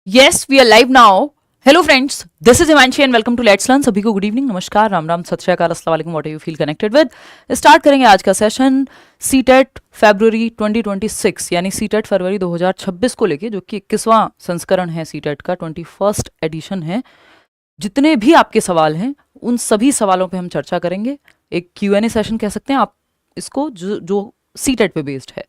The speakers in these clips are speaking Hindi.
Yes, we are live now. Hello friends, this is Himanshi and welcome to Let's Learn. सभी को गुड इवनिंग, नमस्कार, राम राम, सत श्री अकाल, अस्सलाम वालेकुम, what you feel connected with. Start करेंगे आज का सेशन सीटेट फरवरी 2026 यानी सीटेट फरवरी 2026 को लेके, जो कि 21वां संस्करण है सीटेट का, 21st एडिशन है। जितने भी आपके सवाल हैं उन सभी सवालों पे हम चर्चा करेंगे। एक Q&A सेशन कह सकते हैं आप इसको, जो सीटेट पे बेस्ड है।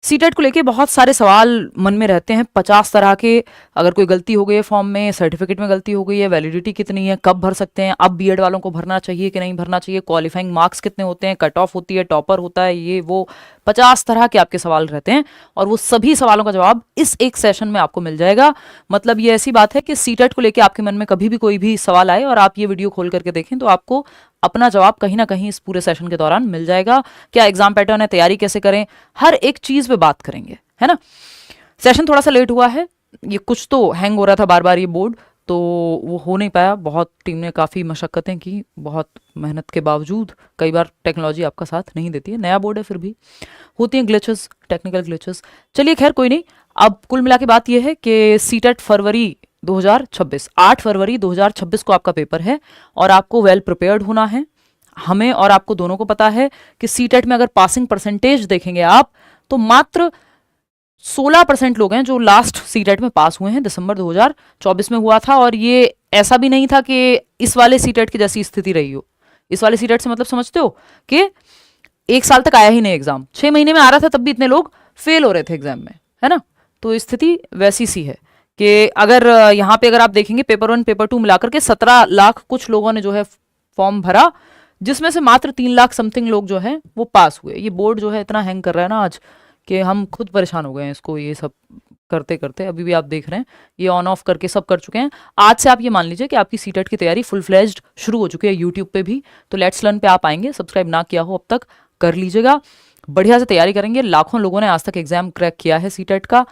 सीटेट को लेके बहुत सारे सवाल मन में रहते हैं, 50 तरह के। अगर कोई गलती हो गई है फॉर्म में, सर्टिफिकेट में गलती हो गई है, वैलिडिटी कितनी है, कब भर सकते हैं, अब बीएड वालों को भरना चाहिए कि नहीं भरना चाहिए, क्वालिफाइंग मार्क्स कितने होते हैं, कट ऑफ होती है, टॉपर होता है, ये वो 50 तरह के आपके सवाल रहते हैं और वो सभी सवालों का जवाब इस एक सेशन में आपको मिल जाएगा। मतलब ये ऐसी बात है कि सीटेट को लेके आपके मन में कभी भी कोई भी सवाल आए और आप ये वीडियो खोल करके देखें तो आपको अपना जवाब कहीं ना कहीं इस पूरे सेशन के दौरान मिल जाएगा। क्या एग्जाम पैटर्न है, तैयारी कैसे करें, हर एक चीज पे बात करेंगे, है ना। सेशन थोड़ा सा लेट हुआ है, ये कुछ तो हैंग हो रहा था बार बार ये बोर्ड, तो वो हो नहीं पाया। बहुत टीम ने काफ़ी मशक्क़तें की, बहुत मेहनत के बावजूद। कई बार टेक्नोलॉजी आपका साथ नहीं देती है, नया बोर्ड है, फिर भी होती हैं ग्लिचेस, टेक्निकल ग्लिचेस। चलिए खैर कोई नहीं। अब कुल मिला के बात यह है कि सीटेट फरवरी 2026, 8 फरवरी 2026 को आपका पेपर है और आपको वेल प्रिपेयर्ड होना है। हमें और आपको दोनों को पता है कि सीटेट में अगर पासिंग परसेंटेज देखेंगे आप तो मात्र 16% लोग हैं जो लास्ट सीटेट में पास हुए हैं। दिसंबर 2024 में हुआ था और ये ऐसा भी नहीं था कि इस वाले सीटेट की जैसी स्थिति रही हो। इस वाले सीटेट से मतलब समझते हो कि 1 साल तक आया ही नहीं एग्जाम, 6 महीने में आ रहा था, तब भी इतने लोग फेल हो रहे थे एग्जाम में, है ना। तो स्थिति वैसी सी है कि अगर यहाँ पे अगर आप देखेंगे पेपर 1 पेपर 2 मिलाकर के 17 लाख कुछ लोगों ने जो है फॉर्म भरा, जिसमें से मात्र 3 लाख समथिंग लोग जो है वो पास हुए। ये बोर्ड जो है इतना हैंग कर रहा है ना आज कि हम खुद परेशान हो गए हैं इसको ये सब करते करते। अभी भी आप देख रहे हैं ये ऑन ऑफ करके सब कर चुके हैं। आज से आप ये मान लीजिए कि आपकी सीटेट की तैयारी फुल फ्लेज्ड शुरू हो चुकी है यूट्यूब पे भी। तो लेट्स लर्न पे आप आएंगे, सब्सक्राइब ना किया हो अब तक कर लीजिएगा, बढ़िया से तैयारी करेंगे। लाखों लोगों ने आज तक एग्जाम क्रैक किया है सीटेट का।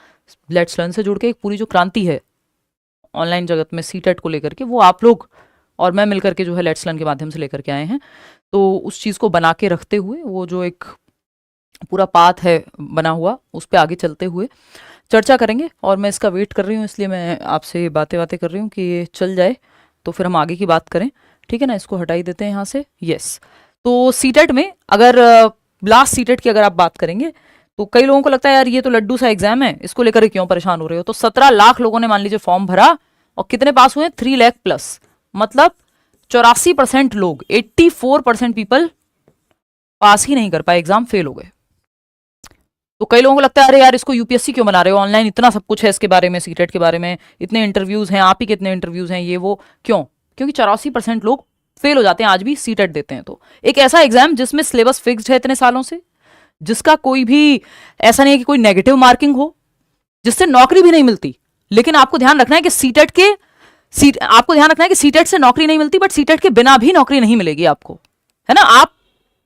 लेट्स लर्न से जुड़ के एक पूरी जो क्रांति है ऑनलाइन जगत में सीटेट को लेकर के, वो आप लोग और मैं मिलकर के जो है लेट्स लर्न के माध्यम से लेकर के आए हैं। तो उस चीज़ को बना के रखते हुए, वो जो एक पूरा पाथ है बना हुआ, उस पर आगे चलते हुए चर्चा करेंगे। और मैं इसका वेट कर रही हूँ, इसलिए मैं आपसे बातें कर रही हूँ कि ये चल जाए तो फिर हम आगे की बात करें, ठीक है ना। इसको हटा ही देते हैं यहाँ से, यस। तो सीटेट में अगर लास्ट सीटेट की अगर आप बात करेंगे तो कई लोगों को लगता है यार ये तो लड्डू सा एग्जाम है, इसको लेकर क्यों परेशान हो रहे हो। तो 17 लाख लोगों ने मान लीजिए फॉर्म भरा और कितने पास हुए, 3 लाख प्लस। मतलब 84% लोग, 84% पीपल पास ही नहीं कर पाए, एग्जाम फेल हो गए। तो कई लोगों को लगता है अरे यार इसको यूपीएससी क्यों बना रहे हो, ऑनलाइन इतना सब कुछ है इसके बारे में, सीटेट के बारे में इतने इंटरव्यूज हैं, आप ही कितने इंटरव्यूज हैं, ये वो क्यों। क्योंकि 84% लोग फेल हो जाते हैं आज भी सीटेट देते हैं। तो एक ऐसा एग्जाम जिसमें सिलेबस फिक्स्ड है इतने सालों से, जिसका कोई भी ऐसा नहीं है कि कोई नेगेटिव मार्किंग हो, जिससे नौकरी भी नहीं मिलती। लेकिन आपको ध्यान रखना है कि सीटेट से नौकरी नहीं मिलती, बट सीटेट के बिना भी नौकरी नहीं मिलेगी आपको, है ना। आप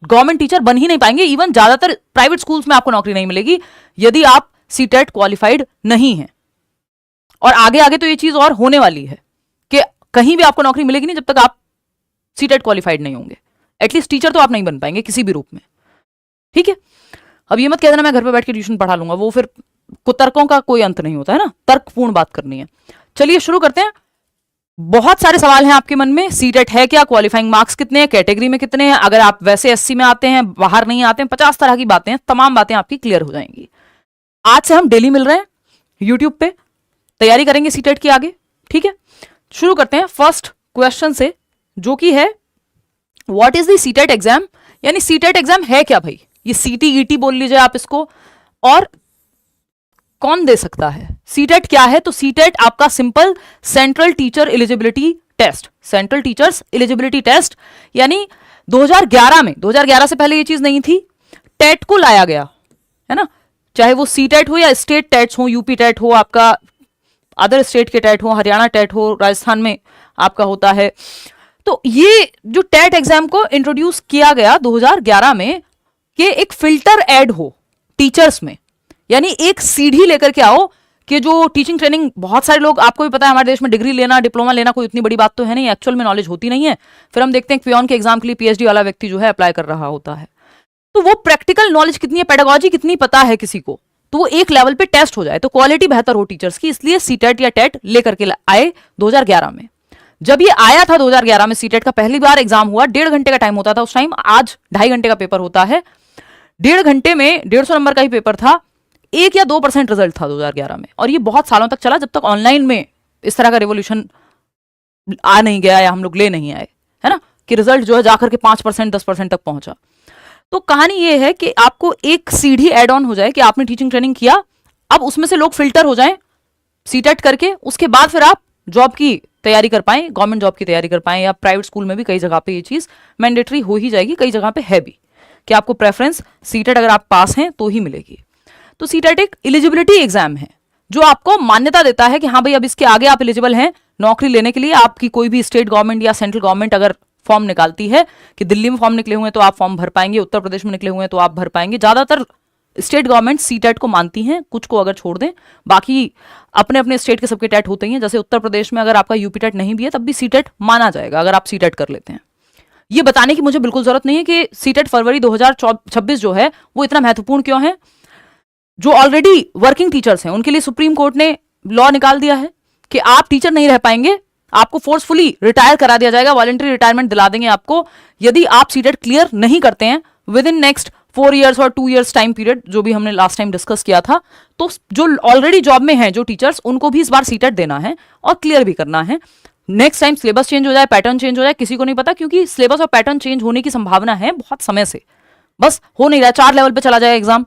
गवर्नमेंट टीचर बन ही नहीं पाएंगे, इवन ज्यादातर प्राइवेट स्कूल्स में आपको नौकरी नहीं मिलेगी यदि आप सीटेट क्वालिफाइड नहीं हैं। और आगे आगे तो ये चीज और होने वाली है कि कहीं भी आपको नौकरी मिलेगी नहीं जब तक आप सीटेट क्वालिफाइड नहीं होंगे। एटलीस्ट टीचर तो आप नहीं बन पाएंगे किसी भी रूप में, ठीक है। अब ये मत कह देना मैं घर पे बैठ के ट्यूशन पढ़ा लूंगा, वो फिर कुतर्कों का कोई अंत नहीं होता है ना, तर्कपूर्ण बात करनी है। चलिए शुरू करते हैं। बहुत सारे सवाल हैं आपके मन में, सीटेट है क्या, क्वालिफाइंग मार्क्स कितने हैं, कैटेगरी में कितने हैं, अगर आप वैसे एससी में आते हैं, बाहर नहीं आते हैं, 50 तरह की बातें हैं, तमाम बातें आपकी क्लियर हो जाएंगी। आज से हम डेली मिल रहे हैं यूट्यूब पे, तैयारी करेंगे सीटेट की आगे, ठीक है। शुरू करते हैं फर्स्ट क्वेश्चन से, जो कि है what is the CTET exam, यानी सीटेट एग्जाम है क्या भाई। ये सीटीईटी बोल लीजिए आप इसको, और कौन दे सकता है। सीटेट क्या है, तो सीटेट आपका simple central teacher eligibility test, central teachers eligibility test. यानी 2011 से पहले ये चीज नहीं थी, टेट को लाया गया, है ना। चाहे वो सीटेट हो या स्टेट टेट्स हो, यूपी टेट हो, आपका अदर स्टेट के टेट हो, हरियाणा टेट हो, राजस्थान में आपका होता है। तो ये जो टेट एग्जाम को इंट्रोड्यूस किया गया 2011 में, कि एक फिल्टर ऐड हो टीचर्स में, यानी एक सीढ़ी लेकर के आओ कि जो टीचिंग ट्रेनिंग, बहुत सारे लोग, आपको भी पता है हमारे देश में डिग्री लेना, डिप्लोमा लेना कोई इतनी बड़ी बात तो है नहीं, एक्चुअल में नॉलेज होती नहीं है। फिर हम देखते हैं पियोन के एग्जाम के लिए पीएचडी वाला व्यक्ति जो है अप्लाई कर रहा होता है। तो वो प्रैक्टिकल नॉलेज कितनी है, पेडागोजी कितनी पता है किसी को, तो वो एक लेवल पे टेस्ट हो जाए, तो क्वालिटी बेहतर हो टीचर्स की, इसलिए सीटेट या टेट लेकर के आए 2011 में। जब ये आया था 2011 में, सीटेट का पहली बार एग्जाम हुआ, 1.5 घंटे का टाइम होता था उस टाइम, आज 2.5 घंटे का पेपर होता है। 1.5 घंटे में 150 नंबर का ही पेपर था, 1 या 2% रिजल्ट था 2011 में, और ये बहुत सालों तक चला, जब तक ऑनलाइन में इस तरह का रेवोल्यूशन आ नहीं गया या हम लोग ले नहीं आए, है ना, कि रिजल्ट जो है जाकर के 5% 10% तक पहुंचा। तो कहानी ये है कि आपको एक सीढ़ी एड ऑन हो जाए कि आपने टीचिंग ट्रेनिंग किया, अब उसमें से लोग फिल्टर हो जाएं सीटेट करके, उसके बाद फिर आप जॉब की तैयारी कर पाएं, गवर्नमेंट जॉब की तैयारी कर पाएं, या प्राइवेट स्कूल में भी कई जगह पे ये चीज मैंडेटरी हो ही जाएगी, कई जगह पे है भी कि आपको प्रेफरेंस सीटेट अगर आप पास हैं तो ही मिलेगी। तो सीटेट एक एलिजिबिलिटी एग्जाम है जो आपको मान्यता देता है कि हाँ भाई अब इसके आगे आप एलिजिबल हैं नौकरी लेने के लिए। आपकी कोई भी स्टेट गवर्नमेंट या सेंट्रल गवर्नमेंट अगर फॉर्म निकालती है कि दिल्ली में फॉर्म निकले हुए हैं तो आप फॉर्म भर पाएंगे, उत्तर प्रदेश में निकले हुए हैं तो आप भर पाएंगे, ज्यादातर स्टेट गवर्नमेंट सीटेट को मानती हैं, कुछ को अगर छोड़ दें, बाकी अपने अपने स्टेट के सबके टेट होते ही हैं। जैसे उत्तर प्रदेश में अगर आपका यूपी टेट नहीं भी है तब भी सीटेट माना जाएगा अगर आप सीटेट कर लेते हैं। ये बताने की मुझे बिल्कुल जरूरत नहीं है कि सीटेट फरवरी 2026 जो है वो इतना महत्वपूर्ण क्यों है। जो ऑलरेडी वर्किंग टीचर्स हैं उनके लिए सुप्रीम कोर्ट ने लॉ निकाल दिया है कि आप टीचर नहीं रह पाएंगे, आपको फोर्सफुली रिटायर करा दिया जाएगा, वॉलंटरी रिटायरमेंट दिला देंगे आपको यदि आप सीटेट क्लियर नहीं करते हैं विद इन नेक्स्ट 4 years और 2 years टाइम पीरियड, जो भी हमने लास्ट टाइम डिस्कस किया था। तो जो ऑलरेडी जॉब में हैं जो टीचर्स, उनको भी इस बार सीटेट देना है और क्लियर भी करना है। नेक्स्ट टाइम सिलेबस चेंज हो जाए, पैटर्न चेंज हो जाए, किसी को नहीं पता, क्योंकि सिलेबस और पैटर्न चेंज होने की संभावना है बहुत समय से, बस हो नहीं रहा, 4 लेवल पे चला जाए एग्जाम,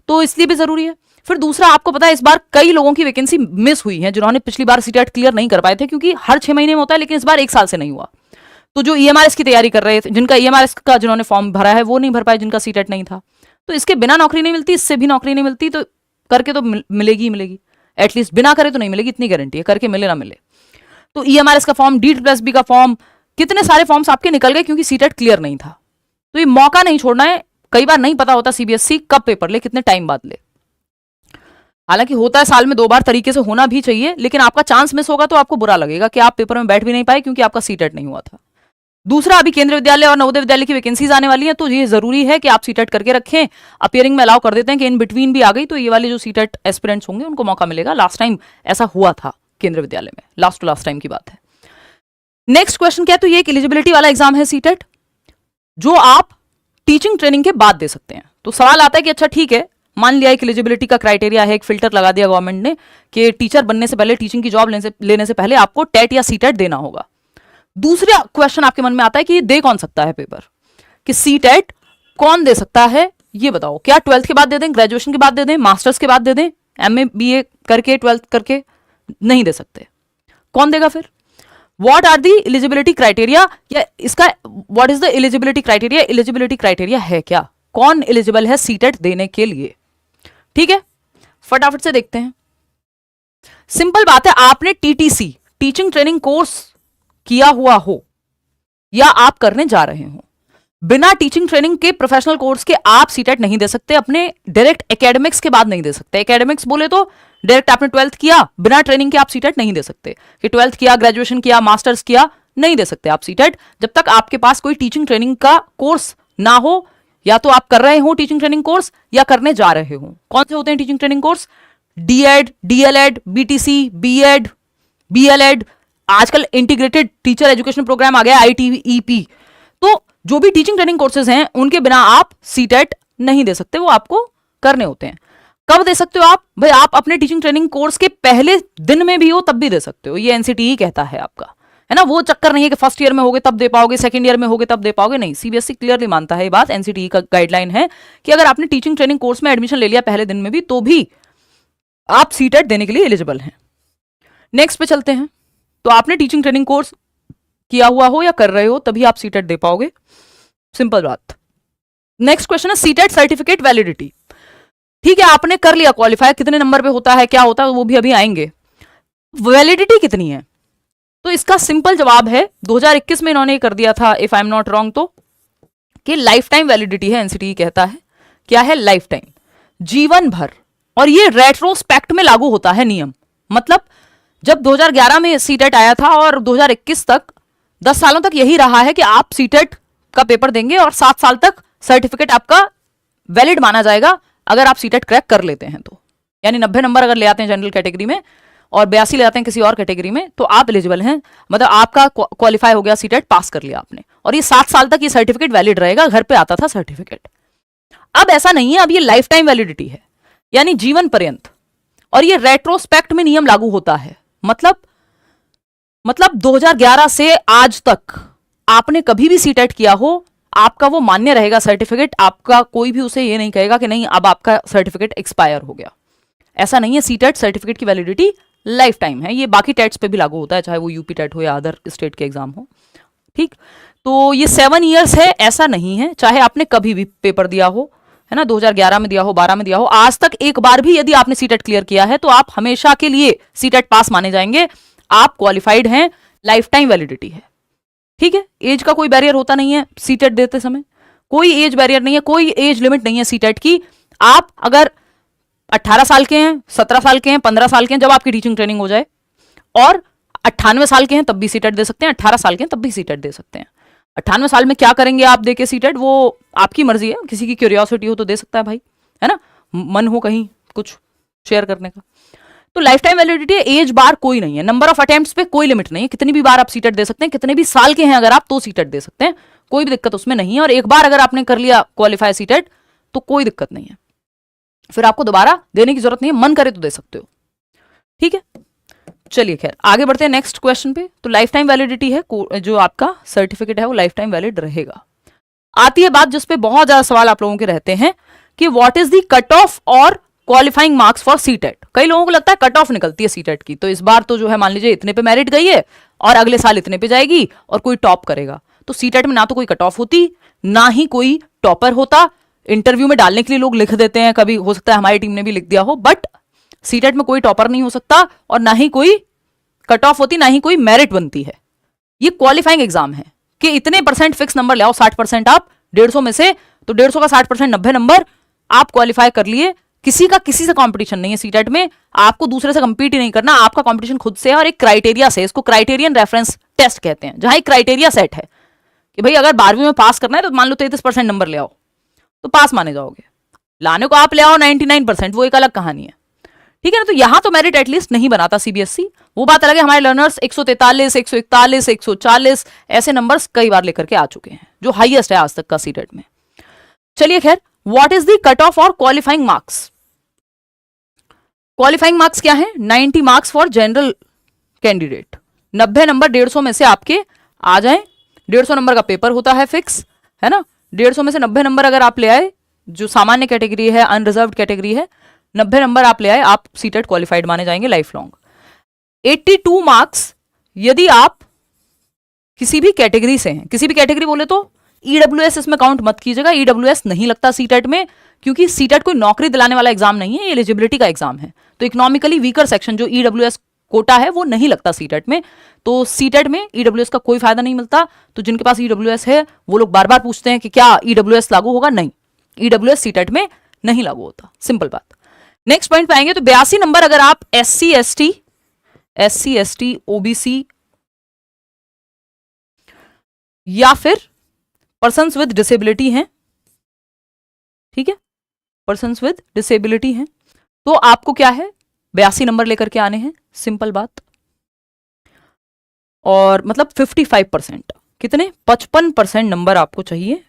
तो इसलिए भी जरूरी है। फिर दूसरा, आपको पता है इस बार कई लोगों की वैकेंसी मिस हुई है जिन्होंने पिछली बार सीटेट क्लियर नहीं कर पाए थे, क्योंकि हर 6 महीने में होता है, लेकिन इस बार 1 साल से नहीं हुआ। तो जो ईएमआरएस की तैयारी कर रहे थे, जिनका ईएमआरएस का जिन्होंने फॉर्म भरा है वो नहीं भर पाए, जिनका सीटेट नहीं था, तो इसके बिना नौकरी नहीं मिलती, इससे भी नौकरी नहीं मिलती, तो करके तो मिलेगी ही मिलेगी, एटलीस्ट बिना करे तो नहीं मिलेगी, इतनी गारंटी है, करके मिले ना मिले। तो ईएमआरएस का फॉर्म, D+B का फॉर्म, कितने सारे फॉर्म्स आपके निकल गए क्योंकि सीटेट क्लियर नहीं था। तो ये मौका नहीं छोड़ना है। कई बार नहीं पता होता सीबीएसई कब पेपर ले, कितने टाइम बाद ले, हालांकि होता है साल में 2 बार, तरीके से होना भी चाहिए, लेकिन आपका चांस मिस होगा तो आपको बुरा लगेगा कि आप पेपर में बैठ भी नहीं पाए क्योंकि आपका सीटेट नहीं हुआ था। दूसरा, अभी केंद्रीय विद्यालय और नवोदय विद्यालय की वैकेंसीज आने वाली हैं, तो ये जरूरी है कि आप सीटेट करके रखें। अपियरिंग में अलाउ कर देते हैं कि इन बिटवीन भी आ गई तो ये वाले जो सीटेट एस्पिरेंट्स होंगे उनको मौका मिलेगा। लास्ट टाइम ऐसा हुआ था केंद्रीय विद्यालय में, लास्ट टू लास्ट टाइम की बात है। नेक्स्ट क्वेश्चन क्या है, तो ये एक एलिजिबिलिटी वाला एग्जाम है सीटेट, जो आप टीचिंग ट्रेनिंग के बाद दे सकते हैं। तो सवाल आता है कि अच्छा ठीक है, मान लिया एक एलिजिबिलिटी का क्राइटेरिया है, एक फिल्टर लगा दिया गवर्नमेंट ने कि टीचर बनने से पहले, टीचिंग की जॉब लेने से पहले आपको टेट या सीटेट देना होगा। दूसरा क्वेश्चन आपके मन में आता है कि ये दे कौन सकता है पेपर, कि सीटेट कौन दे सकता है, ये बताओ। क्या 12th के बाद दे दें, ग्रेजुएशन के बाद दे दें, मास्टर्स के बाद दे दें, MA BA करके 12th करके? नहीं दे सकते। कौन देगा फिर? What are the eligibility criteria, या इसका what is the eligibility criteria, eligibility criteria है क्या, कौन एलिजिबल है सीटेट देने के लिए? ठीक है, फटाफट से देखते हैं। सिंपल बात है, आपने TTC टीचिंग ट्रेनिंग कोर्स किया हुआ हो या आप करने जा रहे हो, बिना टीचिंग ट्रेनिंग के प्रोफेशनल कोर्स के आप सीटेट नहीं दे सकते, अपने डायरेक्ट एकेडमिक्स के बाद नहीं दे सकते। एकेडमिक्स बोले तो डायरेक्ट आपने 12th किया, बिना ट्रेनिंग के आप सीटेट नहीं दे सकते, कि 12th किया, ग्रेजुएशन किया, मास्टर्स किया, नहीं दे सकते आप सीटेट जब तक आपके पास कोई टीचिंग ट्रेनिंग का कोर्स ना हो, या तो आप कर रहे हो टीचिंग ट्रेनिंग कोर्स या करने जा रहे हो। कौन से होते हैं teaching training course? DED, DLED, BTC, BEd, BLEd, आजकल इंटीग्रेटेड टीचर एजुकेशन प्रोग्राम आ गया ITEP। तो जो भी टीचिंग ट्रेनिंग कोर्सेज हैं उनके बिना आप सीटेट नहीं दे सकते, वो आपको करने होते हैं। कब दे सकते हो आप? भाई आप अपने टीचिंग ट्रेनिंग कोर्स के पहले दिन में भी हो तब भी दे सकते हो, ये NCTE कहता है आपका, है ना। वो चक्कर नहीं है कि फर्स्ट ईयर में होगे तब दे पाओगे, सेकंड ईयर में होगे तब दे पाओगे, नहीं। CBSE क्लियरली मानता है ये बात, NCTE का गाइडलाइन है कि अगर आपने टीचिंग ट्रेनिंग कोर्स में एडमिशन ले लिया पहले दिन में भी, तो भी आप सीटेट देने के लिए एलिजिबल हैं। नेक्स्ट पे चलते हैं। तो आपने टीचिंग ट्रेनिंग कोर्स किया हुआ हो या कर रहे हो तभी आप सीटेट दे पाओगे, सिंपल बात। नेक्स्ट क्वेश्चन है सीटेट सर्टिफिकेट वैलिडिटी। ठीक है, आपने कर लिया क्वालिफाई, कितने नंबर पे होता है, क्या होता है, वो भी अभी आएंगे। वैलिडिटी कितनी है? तो इसका सिंपल जवाब है, 2021 में इन्होंने कर दिया था if I am not wrong, तो कि लाइफ टाइम वैलिडिटी है, NCTE कहता है। क्या है? लाइफ टाइम, जीवन भर। और ये रेट्रोस्पेक्ट में लागू होता है नियम, मतलब जब 2011 में सीटेट आया था और 2021 तक 10 सालों तक यही रहा है कि आप सीटेट का पेपर देंगे और 7 साल तक सर्टिफिकेट आपका वैलिड माना जाएगा अगर आप सीटेट क्रैक कर लेते हैं तो। यानी 90 नंबर अगर ले आते हैं जनरल कैटेगरी में और 82 ले आते हैं किसी और कैटेगरी में, तो आप एलिजिबल हैं, मतलब आपका क्वालिफाई हो गया, सीटेट पास कर लिया आपने, और ये 7 साल तक ये सर्टिफिकेट वैलिड रहेगा, घर पे आता था सर्टिफिकेट। अब ऐसा नहीं है, अब ये लाइफ टाइम वैलिडिटी है, यानी जीवन पर्यंत, और ये रेट्रोस्पेक्ट में नियम लागू होता है। मतलब 2011 से आज तक आपने कभी भी सीटेट किया हो, आपका वो मान्य रहेगा सर्टिफिकेट, आपका कोई भी उसे ये नहीं कहेगा कि नहीं अब आपका सर्टिफिकेट एक्सपायर हो गया। ऐसा नहीं है, सीटेट सर्टिफिकेट की वैलिडिटी लाइफ टाइम है। ये बाकी टेट्स पे भी लागू होता है, चाहे वो यूपी टेट हो या अदर स्टेट के एग्जाम हो, ठीक। तो ये 7 ईयर्स है, ऐसा नहीं है, चाहे आपने कभी भी पेपर दिया हो, है ना, 2011 में दिया हो, 12 में दिया हो, आज तक एक बार भी यदि आपने सीटेट क्लियर किया है तो आप हमेशा के लिए सीटेट पास माने जाएंगे, आप क्वालिफाइड हैं, लाइफ टाइम वैलिडिटी है, ठीक है। एज का कोई बैरियर होता नहीं है सीटेट देते समय, कोई एज बैरियर नहीं है, कोई एज लिमिट नहीं है सीटेट की। आप अगर 18 साल के हैं, 17 साल के हैं, 15 साल के हैं, जब आपकी टीचिंग ट्रेनिंग हो जाए, और 98 साल के हैं तब भी सीटेट दे सकते हैं, 18 साल के हैं तब भी सीटेट दे सकते हैं। 98 साल में क्या करेंगे आप देके सीटेट, वो आपकी मर्जी है, किसी की क्यूरियोसिटी हो तो दे सकता है भाई, है ना, मन हो कहीं कुछ शेयर करने का। तो लाइफ टाइम वैलिडिटी है, एज बार कोई नहीं है, नंबर ऑफ अटेम्प्ट्स पे कोई लिमिट नहीं है, कितनी भी बार आप सीटेट दे सकते हैं, कितने भी साल के हैं अगर आप तो सीटेट दे सकते हैं, कोई भी दिक्कत उसमें नहीं है। और एक बार अगर आपने कर लिया क्वालिफाई सीटेट तो कोई दिक्कत नहीं है, फिर आपको दोबारा देने की जरूरत नहीं है, मन करे तो दे सकते हो, ठीक है। चलिए खैर आगे बढ़ते हैं नेक्स्ट क्वेश्चन पे। तो लाइफ टाइम वैलिडिटी है, जो आपका सर्टिफिकेट है वो लाइफ टाइम वैलिड रहेगा। आती है बात जिसपे बहुत ज्यादा सवाल आप लोगों के रहते हैं कि what is the cut off और क्वालिफाइंग मार्क्स फॉर सीटेट। कई लोगों को लगता है कट ऑफ निकलती है सीटेट की, तो इस बार तो जो है मान लीजिए इतने पे मेरिट गई है और अगले साल इतने पे जाएगी और कोई टॉप करेगा। तो सीटेट में ना तो कोई कट ऑफ होती, ना ही कोई टॉपर होता। इंटरव्यू में डालने के लिए लोग लिख देते हैं, कभी हो सकता है हमारी टीम ने भी लिख दिया हो, बट सीटेट में कोई टॉपर नहीं हो सकता और ना ही कोई कट ऑफ होती, ना ही कोई मेरिट बनती है। ये क्वालिफाइंग एग्जाम है कि इतने परसेंट फिक्स नंबर ले आओ, 60% आप 150 में से, तो 150 का 60% 90 नंबर आप क्वालिफाई कर लिए। किसी का किसी से कंपटीशन नहीं है सीटेट में, आपको दूसरे से कंपीट ही नहीं करना, आपका कंपटीशन खुद से है और एक क्राइटेरिया से, इसको क्राइटेरियन रेफरेंस टेस्ट कहते हैं, जहां एक क्राइटेरिया सेट है कि भाई अगर 12वीं में पास करना है तो मान लो 33% नंबर ले आओ तो पास माने जाओगे, लाने को आप ले आओ 99%, वो एक अलग कहानी है, ठीक है ना। तो यहां तो मेरिट एटलीस्ट नहीं बनाता सीबीएसई, वो बात अलग है। हमारे लर्नर्स 143, 141, 140 ऐसे नंबर्स कई बार लेकर के आ चुके हैं, जो हाईएस्ट है आज तक का सीटेट में। चलिए खैर, what is the cut off और क्वालिफाइंग मार्क्स। क्वालिफाइंग मार्क्स क्या है? 90 marks for general candidate, 90 number 150 में से आपके आ जाए। 150 नंबर का पेपर होता है फिक्स, है ना। 150 में से 90 नंबर अगर आप ले आए, जो सामान्य कैटेगरी है, अनरिजर्व्ड कैटेगरी है, 90 नंबर आप ले आए, आप सीटेट क्वालिफाइड माने जाएंगे लाइफ लॉन्ग। 82 मार्क्स यदि आप किसी भी कैटेगरी से हैं, किसी भी कैटेगरी बोले तो ईडब्ल्यूएस इसमें काउंट मत कीजिएगा, ईडब्ल्यूएस नहीं लगता सीटेट में, क्योंकि सीटेट कोई नौकरी दिलाने वाला एग्जाम नहीं है, ये एलिजिबिलिटी का एग्जाम है। तो इकोनॉमिकली वीकर सेक्शन जो ईडब्ल्यूएस कोटा है वो नहीं लगता सीटेट में, तो सीटेट में ईडब्ल्यूएस का कोई फायदा नहीं मिलता। तो जिनके पास ईडब्ल्यूएस है वो लोग बार बार पूछते हैं कि क्या ईडब्ल्यूएस लागू होगा, नहीं, ईडब्ल्यूएस सीटेट में नहीं लागू होता, सिंपल बात। नेक्स्ट पॉइंट पे आएंगे तो 82 नंबर अगर आप SC ST OBC या फिर पर्सन्स विद डिसेबिलिटी हैं, ठीक है, पर्सन्स विद डिसेबिलिटी हैं, तो आपको क्या है 82 नंबर लेकर के आने हैं, सिंपल बात। और मतलब 55%, कितने 55% नंबर आपको चाहिए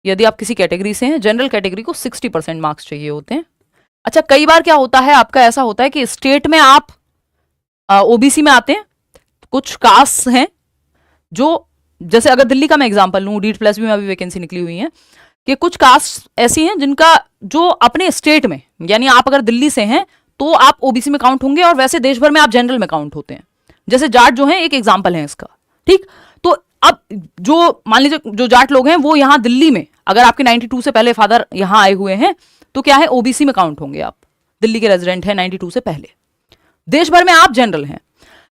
यदि आप किसी कैटेगरी से हैं। जनरल कैटेगरी को 60% मार्क्स चाहिए होते हैं। अच्छा, कई बार क्या होता है, आपका ऐसा होता है कि स्टेट में आप ओबीसी में आते हैं, कुछ कास्ट हैं जो, जैसे अगर दिल्ली का मैं एग्जांपल लूं, डीड प्लस भी में अभी वैकेंसी निकली हुई है, कि कुछ कास्ट ऐसी हैं जिनका जो अपने स्टेट में, यानी आप अगर दिल्ली से हैं तो आप ओबीसी में काउंट होंगे और वैसे देश भर में आप जनरल में काउंट होते हैं। जैसे जाट जो है एक एग्जाम्पल है इसका, ठीक। तो अब जो मान लीजिए जो जाट लोग हैं वो यहाँ दिल्ली में, अगर आपके 92 से पहले फादर यहाँ आए हुए हैं तो क्या है ओबीसी में काउंट होंगे, आप दिल्ली के रेजिडेंट हैं 92 से पहले, देश भर में आप जनरल हैं।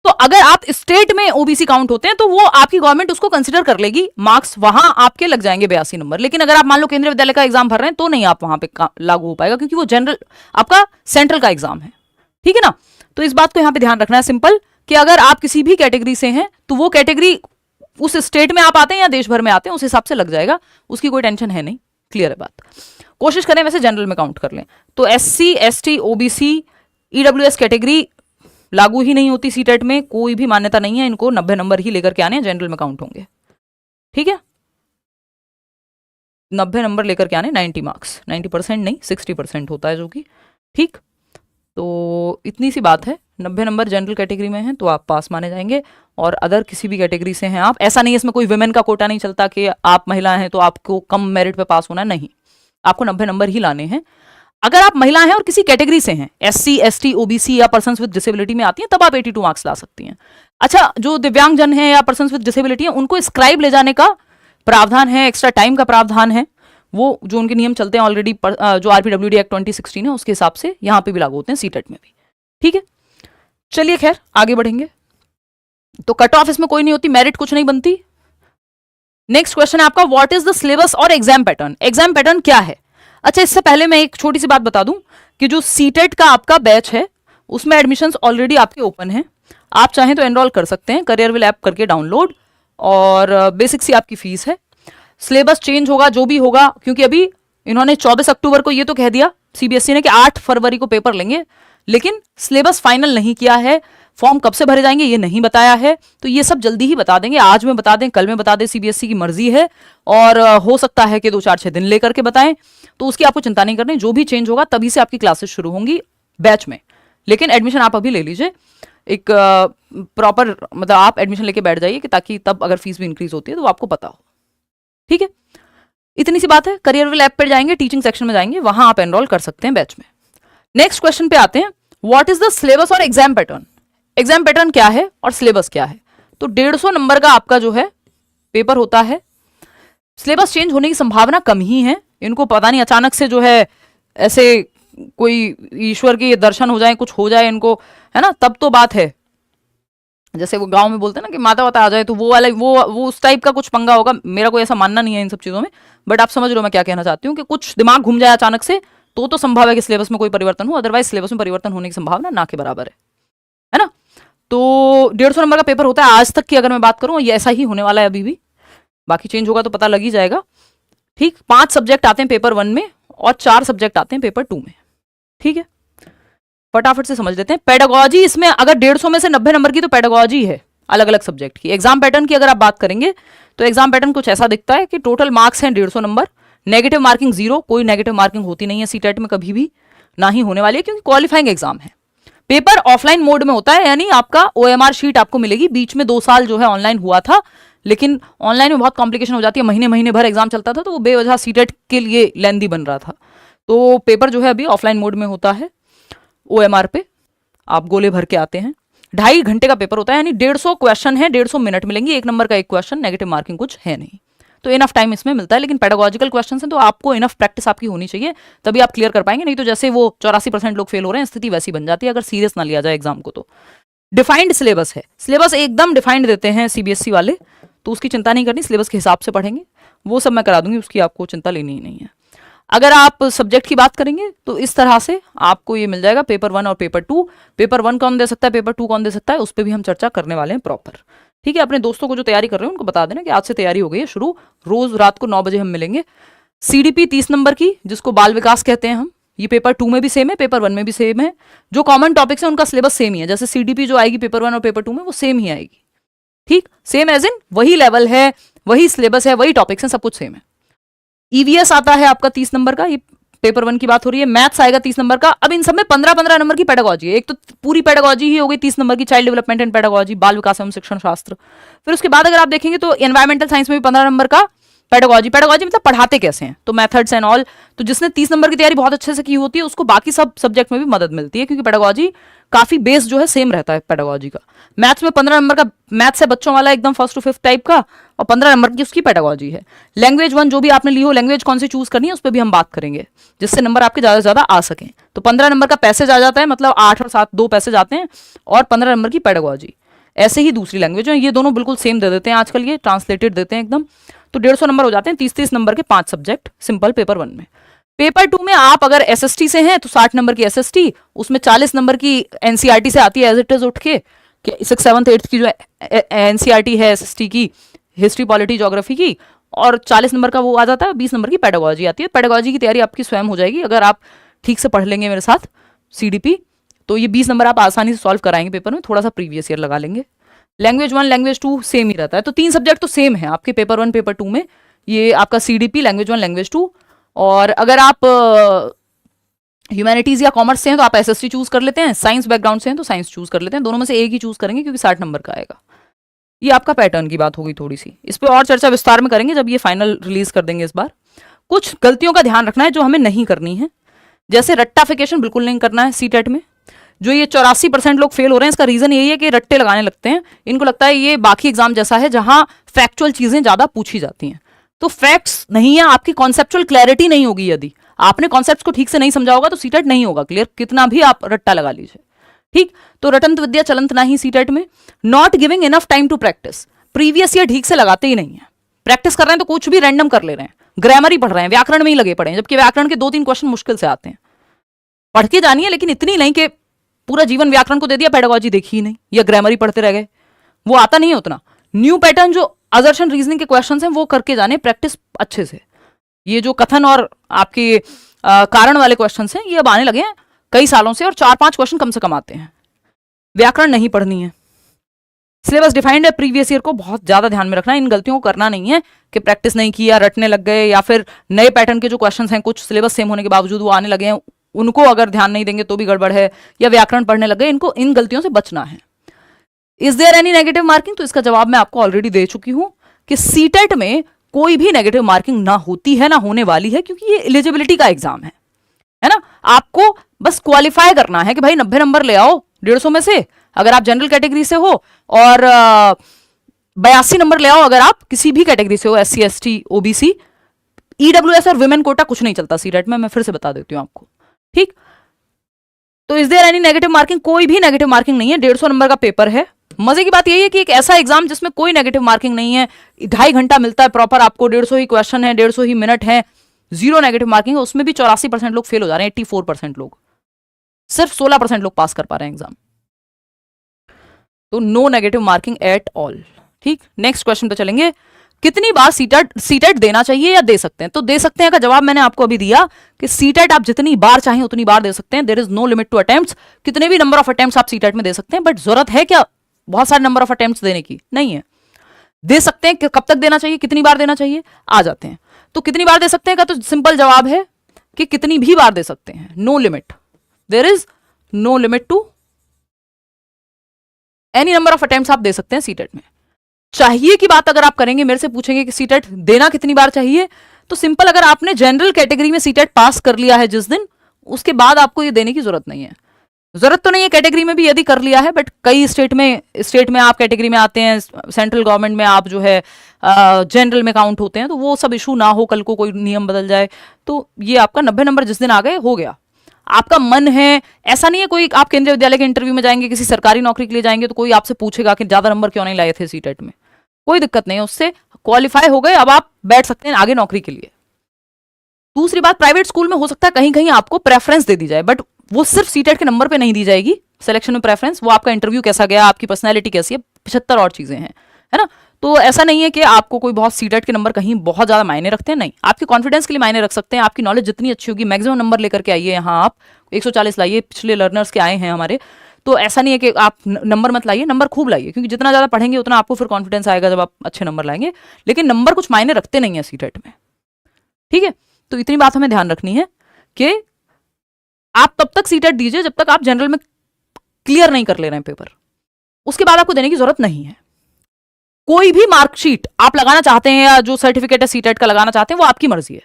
तो अगर आप स्टेट में ओबीसी काउंट होते हैं तो वो आपकी गवर्नमेंट उसको कंसीडर कर लेगी, मार्क्स वहां आपके लग जाएंगे 82 नंबर। लेकिन अगर आप मान लो केंद्रीय विद्यालय का एग्जाम भर रहे हैं तो नहीं आप वहां पे लागू हो पाएगा, क्योंकि वो जनरल आपका सेंट्रल का एग्जाम है, ठीक है ना। तो इस बात को यहां पे ध्यान रखना है सिंपल, कि अगर आप किसी भी कैटेगरी से हैं तो वो कैटेगरी उस स्टेट में आप आते हैं या देश भर में आते हैं उस हिसाब से लग जाएगा, उसकी कोई टेंशन है नहीं, क्लियर है बात। कोशिश करें वैसे जनरल में काउंट कर लें। तो SC ST OBC EWS category लागू ही नहीं होती सीटेट में, कोई भी मान्यता नहीं है, इनको 90 नंबर ही लेकर के आने हैं, जनरल में काउंट होंगे। ठीक है, 90 नंबर लेकर के आने, 90 मार्क्स, 90% नहीं 60% होता है जो कि। ठीक, तो इतनी सी बात है। 90 नंबर जनरल कैटेगरी में हैं तो आप पास माने जाएंगे, और अदर किसी भी कैटेगरी से हैं आप, ऐसा नहीं है इसमें कोई विमेन का कोटा नहीं चलता कि आप महिला हैं तो आपको कम मेरिट पे पास होना है, नहीं, आपको 90 नंबर ही लाने हैं। अगर आप महिला हैं और किसी कैटेगरी से हैं, SC ST OBC या पर्सन्स विद डिसेबिलिटी में आती हैं, तब आप 82 मार्क्स ला सकती हैं। अच्छा, जो दिव्यांग जन हैं या पर्सन्स विद डिसेबिलिटी हैं, उनको स्क्राइब ले जाने का प्रावधान है, एक्स्ट्रा टाइम का प्रावधान है, वो जो उनके नियम चलते हैं ऑलरेडी, जो RPWD एक्ट 2016 है उसके हिसाब से यहाँ पे भी लागू होते हैं सीटेट में भी। ठीक है, चलिए खैर आगे बढ़ेंगे। तो कट ऑफ इसमें कोई नहीं होती, मेरिट कुछ नहीं बनती। नेक्स्ट क्वेश्चन है आपका, व्हाट इज द सिलेबस और एग्जाम पैटर्न। एग्जाम पैटर्न क्या है? अच्छा, इससे पहले मैं एक छोटी सी बात बता दूं कि जो सीटेट का आपका बैच है उसमें एडमिशंस ऑलरेडी आपके ओपन हैं, आप चाहें तो एनरोल कर सकते हैं, करियरविल ऐप करके डाउनलोड, और बेसिक सी आपकी फीस है। सिलेबस चेंज होगा जो भी होगा, क्योंकि अभी इन्होंने 24 अक्टूबर को ये तो कह दिया CBSE ने कि 8 फरवरी को पेपर लेंगे, लेकिन सिलेबस फाइनल नहीं किया है, फॉर्म कब से भरे जाएंगे ये नहीं बताया है, तो ये सब जल्दी ही बता देंगे, आज में बता दें, कल में बता दें, CBSE की मर्जी है, और हो सकता है कि 2-4-6 दिन लेकर के बताएं, तो उसकी आपको चिंता नहीं करनी, जो भी चेंज होगा तभी से आपकी क्लासेस शुरू होंगी बैच में। लेकिन एडमिशन आप अभी ले लीजिए, एक प्रॉपर मतलब आप एडमिशन लेके बैठ जाइए कि ताकि तब अगर फीस भी इंक्रीज होती है तो आपको पता हो। ठीक है, इतनी सी बात है। करियरविल ऐप पर जाएंगे, टीचिंग सेक्शन में जाएंगे, वहां आप एनरोल कर सकते हैं बैच में। नेक्स्ट क्वेश्चन पे आते हैं, व्हाट इज द सिलेबस और एग्जाम पैटर्न। एग्जाम पैटर्न क्या है और सिलेबस क्या है? तो 150 नंबर का आपका जो है पेपर होता है, सिलेबस चेंज होने की संभावना कम ही है, इनको पता नहीं अचानक से जो है ऐसे कोई ईश्वर के दर्शन हो जाए, कुछ हो जाए इनको, है ना, तब तो बात है, जैसे वो गांव में बोलते हैं ना कि माता वाता आ जाए, तो वो वाला वो उस टाइप का कुछ पंगा होगा। मेरा कोई ऐसा मानना नहीं है इन सब चीज़ों में, बट आप समझ रहे हो मैं क्या कहना चाहती हूँ, कि कुछ दिमाग घूम जाए अचानक से तो संभव है कि सिलेबस में कोई परिवर्तन हो, अदरवाइज सिलेबस में परिवर्तन होने की संभावना ना के बराबर है ना। तो 150 नंबर का पेपर होता है, आज तक की अगर मैं बात करूँ ये ऐसा ही होने वाला है अभी भी, बाकी चेंज होगा तो पता लग ही जाएगा। ठीक, 5 सब्जेक्ट आते हैं पेपर 1 में और 4 सब्जेक्ट आते हैं पेपर 2 में। ठीक है, फटाफट से समझ लेते हैं। पेडागोजी, इसमें अगर 150 में से 90 नंबर की तो पेडागोजी है अलग अलग सब्जेक्ट की। एग्जाम पैटर्न की अगर आप बात करेंगे तो एग्जाम पैटर्न कुछ ऐसा दिखता है कि टोटल मार्क्स हैं 150 नंबर, नेगेटिव मार्किंग 0, कोई नेगेटिव मार्किंग होती नहीं है सीटेट में कभी भी, ना ही होने वाली है, क्योंकि क्वालिफाइंग एग्जाम है। पेपर ऑफलाइन मोड में होता है, यानी आपका OMR शीट आपको मिलेगी। बीच में 2 साल जो है ऑनलाइन हुआ था, लेकिन ऑनलाइन में बहुत कॉम्प्लिकेशन हो जाती है, महीने महीने भर एग्जाम चलता था, तो वो बेवजह सीटेट के लिए लेंदी बन रहा था। तो पेपर जो है अभी ऑफलाइन मोड में होता है, OMR पे आप गोले भर के आते हैं। 2.5 घंटे का पेपर होता है, यानी 150 क्वेश्चन है, 150 मिनट मिलेंगे, 1 नंबर का 1 क्वेश्चन, नेगेटिव मार्किंग कुछ है नहीं, तो इनफ टाइम इसमें मिलता है। लेकिन पेडागोजिकल क्वेश्चन है तो आपको इनफ प्रैक्टिस आपकी होनी चाहिए, तभी आप क्लियर कर पाएंगे, नहीं तो जैसे वो 84% लोग फेल हो रहे हैं, स्थिति वैसी बन जाती है अगर सीरियस ना लिया जाए एग्जाम को। तो डिफाइंड सिलेबस है, सिलेबस एकदम डिफाइंड देते हैं CBSE वाले, तो उसकी चिंता नहीं करनी, सिलेबस के हिसाब से पढ़ेंगे, वो सब मैं करा दूंगी, उसकी आपको चिंता लेनी ही नहीं है। अगर आप सब्जेक्ट की बात करेंगे तो इस तरह से आपको ये मिल जाएगा, पेपर 1 और पेपर 2। पेपर 1 कौन दे सकता है, पेपर 2 कौन दे सकता है, उस पर भी हम चर्चा करने वाले हैं प्रॉपर। ठीक है, अपने दोस्तों को जो तैयारी कर रहे हैं उनको बता देना कि आज से तैयारी हो गई है शुरू, रोज रात को 9 बजे हम मिलेंगे। CDP 30 नंबर की, जिसको बाल विकास कहते हैं हम, ये पेपर 2 में भी सेम है, पेपर 1 में भी सेम है। जो कॉमन टॉपिक्स है उनका सिलेबस सेम ही है, जैसे CDP जो आएगी पेपर 1 और पेपर 2 में वो सेम ही आएगी। ठीक, सेम एज इन वही लेवल है, वही सिलेबस है, वही टॉपिक्स हैं, सब कुछ सेम है। EVS आता है आपका 30 नंबर का, ये पेपर 1 की बात हो रही है। मैथ्स आएगा 30 नंबर का। अब इन सब में 15-15 नंबर की पेडागोजी है, एक तो पूरी पेडागोजी ही हो गई 30 नंबर की, चाइल्ड डेवलपमेंट एंड पेडागोजी, बाल विकास एवं शिक्षण शास्त्र। फिर उसके बाद अगर आप देखेंगे तो एनवायरमेंटल साइंस में भी 15 नंबर का पेडागोजी। पेडागोजी मतलब पढ़ाते कैसे हैं, तो मेथड्स एंड ऑल। तो जिसने 30 नंबर की तैयारी बहुत अच्छे से की होती है उसको बाकी सब सब्जेक्ट में भी मदद मिलती है, क्योंकि पेडागोजी काफी बेस जो है सेम रहता है पेडागोजी का। मैथ्स में 15 नंबर का मैथ्स है बच्चों वाला, एकदम 1st to 5th टाइप का, और 15 नंबर की उसकी पेडागोजी है। लैंग्वेज 1 जो भी आपने ली हो, लैंग्वेज कौन सी चूज करनी है उस पर भी हम बात करेंगे, जिससे नंबर आपके ज्यादा से ज्यादा आ सकें। तो 15 नंबर का पैसेज आ जाता है, मतलब 8 और 7 2 पैसेज आते हैं, और 15 नंबर की पेडागोजी। ऐसे ही दूसरी लैंग्वेज है, ये दोनों बिल्कुल सेम दे देते हैं आजकल, ये ट्रांसलेटेड देते हैं एकदम। तो 150 नंबर हो जाते हैं, 30-30 नंबर के 5 सब्जेक्ट सिंपल पेपर 1 में। पेपर 2 में आप अगर SST से हैं तो 60 नंबर की SST, उसमें 40 नंबर की NCERT से आती है एज इट इज उठ के, 6th 7th 8th की जो NCERT है SST की, हिस्ट्री पॉलिटी ज्योग्राफी की, और 40 नंबर का वो आ जाता है, 20 नंबर की पेडागोजी आती है। पेडागोजी की तैयारी आपकी स्वयं हो जाएगी अगर आप ठीक से पढ़ लेंगे मेरे साथ CDP, तो ये 20 नंबर आप आसानी से सॉल्व कराएंगे पेपर में, थोड़ा सा प्रीवियस ईयर लगा लेंगे। लैंग्वेज 1 लैंग्वेज 2 सेम ही रहता है, तो 3 सब्जेक्ट तो सेम है आपके पेपर 1 पेपर 2 में, ये आपका CDP, लैंग्वेज 1 लैंग्वेज 2। और अगर आप ह्यूमैनिटीज या कॉमर्स से हैं तो आप SST चूज कर लेते हैं, साइंस बैकग्राउंड से हैं तो साइंस चूज कर लेते हैं, दोनों में से एक ही चूज करेंगे क्योंकि 60 नंबर का आएगा। ये आपका पैटर्न की बात होगी, थोड़ी सी इस पर और चर्चा विस्तार में करेंगे जब ये फाइनल रिलीज कर देंगे इस बार। कुछ गलतियों का ध्यान रखना है जो हमें नहीं करनी है, जैसे रट्टाफिकेशन बिल्कुल नहीं करना है सीटेट में। जो ये 84% लोग फेल हो रहे हैं, इसका रीजन यही है कि रट्टे लगाने लगते हैं, इनको लगता है ये बाकी एग्जाम जैसा है जहां फैक्चुअल चीजें ज्यादा पूछी जाती हैं, तो फैक्ट्स नहीं है, आपकी कॉन्सेप्चुअल क्लैरिटी नहीं होगी, यदि आपने कॉन्सेप्ट्स को ठीक से नहीं समझा होगा तो सीटेट नहीं होगा क्लियर, कितना भी आप रट्टा लगा लीजिए। ठीक, तो रटंत विद्या चलंत नहीं सीटेट में। Not giving enough time to practise, previous year ठीक से लगाते ही नहीं है, प्रैक्टिस कर रहे हैं तो कुछ भी रैंडम कर ले रहे हैं, ग्रामर ही पढ़ रहे हैं, व्याकरण में ही लगे पड़े हैं, जबकि व्याकरण के 2-3 क्वेश्चन मुश्किल से आते हैं। पढ़ के जानिए लेकिन इतनी नहीं कि पूरा जीवन व्याकरण को दे दिया, पेडागोजी देखी ही नहीं या ग्रामर ही पढ़ते रह गए, वो आता नहीं है उतना। न्यू पैटर्न जो असर्शन रीजनिंग के क्वेश्चन हैं वो करके जाने प्रैक्टिस अच्छे से। ये जो कथन और आपके कारण वाले क्वेश्चन हैं ये अब आने लगे हैं कई सालों से, और 4-5 क्वेश्चन कम से कम आते हैं। व्याकरण नहीं पढ़नी है, सिलेबस डिफाइंड है प्रीवियस ईयर को बहुत ज्यादा ध्यान में रखना है, इन गलतियों को करना नहीं है कि प्रैक्टिस नहीं किया, रटने लग गए, या फिर नए पैटर्न के जो क्वेश्चन हैं कुछ सिलेबस सेम होने के बावजूद वो आने लगे हैं, उनको अगर ध्यान नहीं देंगे तो भी गड़बड़ है, या व्याकरण पढ़ने लग गए, इनको इन गलतियों से बचना है। Is there any negative marking, तो इसका जवाब मैं आपको ऑलरेडी दे चुकी हूं कि सीटेट में कोई भी नेगेटिव मार्किंग ना होती है ना होने वाली है, क्योंकि ये एलिजिबिलिटी का एग्जाम है ना। आपको बस क्वालिफाई करना है कि भाई 90 नंबर ले आओ 150 में से अगर आप जनरल कैटेगरी से हो, और 82 नंबर ले आओ अगर आप किसी भी कैटेगरी से हो, SC ST OBC। EWS और विमेन कोटा कुछ नहीं चलता सीटेट में, मैं फिर से बता देती हूं आपको। ठीक, तो is there any negative marking, कोई भी नेगेटिव मार्किंग नहीं है, 150 नंबर का पेपर है। मजे की बात यही है कि एक ऐसा एग्जाम जिसमें कोई नेगेटिव मार्किंग नहीं है, 2.5 घंटा मिलता है प्रॉपर आपको, 150 ही क्वेश्चन है, 150 ही मिनट है, 0 नेगेटिव मार्किंग है, उसमें भी 84% लोग फेल हो जा रहे हैं, 84% लोग, सिर्फ 16% लोग पास कर पा रहे हैं एग्जाम, तो no negative marking at all. ठीक, नेक्स्ट क्वेश्चन पे चलेंगे। कितनी बार सीटेट देना चाहिए या दे सकते हैं, तो दे सकते हैं का जवाब मैंने आपको अभी दिया कि सीटेट आप जितनी बार चाहें उतनी बार दे सकते हैं, there is no limit to attempts, कितने भी नंबर ऑफ अटेम्प्ट्स आप सीटेट में दे सकते हैं, बट जरूरत है क्या बहुत सारे नंबर ऑफ अटेम्प्ट्स देने की, नहीं है। दे सकते हैं, कब तक देना चाहिए, कितनी बार देना चाहिए, आ जाते हैं। तो कितनी बार दे सकते हैं का तो सिंपल जवाब है कि कितनी भी बार दे सकते हैं, no limit, there is no limit to any number of attempts आप दे सकते हैं सीटेट में। चाहिए की बात अगर आप करेंगे, मेरे से पूछेंगे कि सीटेट देना कितनी बार चाहिए, तो सिंपल, अगर आपने जनरल कैटेगरी में सीटेट पास कर लिया है जिस दिन, उसके बाद आपको ये देने की जरूरत नहीं है। जरूरत तो नहीं है कैटेगरी में भी यदि कर लिया है, बट कई स्टेट में आप कैटेगरी में आते हैं, सेंट्रल गवर्नमेंट में आप जो है जनरल में काउंट होते हैं, तो वो सब इशू ना हो, कल को कोई नियम बदल जाए, तो ये आपका 90 नंबर जिस दिन आ गए हो गया। आपका मन है, ऐसा नहीं है कोई, आप केंद्रीय विद्यालय के इंटरव्यू में जाएंगे, किसी सरकारी नौकरी के लिए जाएंगे तो कोई आपसे पूछेगा कि ज्यादा नंबर क्यों नहीं लाए थे सीटेट में, कोई दिक्कत नहीं है, उससे क्वालिफाई हो गए, अब आप बैठ सकते हैं आगे नौकरी के लिए। दूसरी बात, प्राइवेट स्कूल में हो सकता है कहीं कहीं आपको प्रेफरेंस दे दी जाए, बट वो सिर्फ सीटेट के नंबर पे नहीं दी जाएगी सिलेक्शन में प्रेफरेंस, वो आपका इंटरव्यू कैसा गया, आपकी पर्सनैलिटी कैसी है, 75 और चीजें हैं, है ना। तो ऐसा नहीं है कि आपको कोई बहुत सीटेट के नंबर कहीं बहुत ज्यादा मायने रखते हैं, नहीं, आपके कॉन्फिडेंस के लिए मायने रख सकते हैं, आपकी नॉलेज जितनी अच्छी होगी, मैक्सिमम नंबर लेकर के आइए यहाँ, आप 140 लाइए, पिछले लर्नर्स के आए हैं हमारे, तो ऐसा नहीं है कि आप नंबर मत लाइए, नंबर खूब लाइए, क्योंकि जितना ज्यादा पढ़ेंगे उतना आपको फिर कॉन्फिडेंस आएगा जब आप अच्छे नंबर लाएंगे, लेकिन नंबर कुछ मायने रखते नहीं है सीटेट में। ठीक है, तो इतनी बात हमें ध्यान रखनी है कि आप तब तक सीटेट दीजिए जब तक आप जनरल में क्लियर नहीं कर ले रहे हैं पेपर, उसके बाद आपको देने की जरूरत नहीं है। कोई भी मार्कशीट आप लगाना चाहते हैं या जो सर्टिफिकेट है सीटेट का लगाना चाहते हैं, वो आपकी मर्जी है।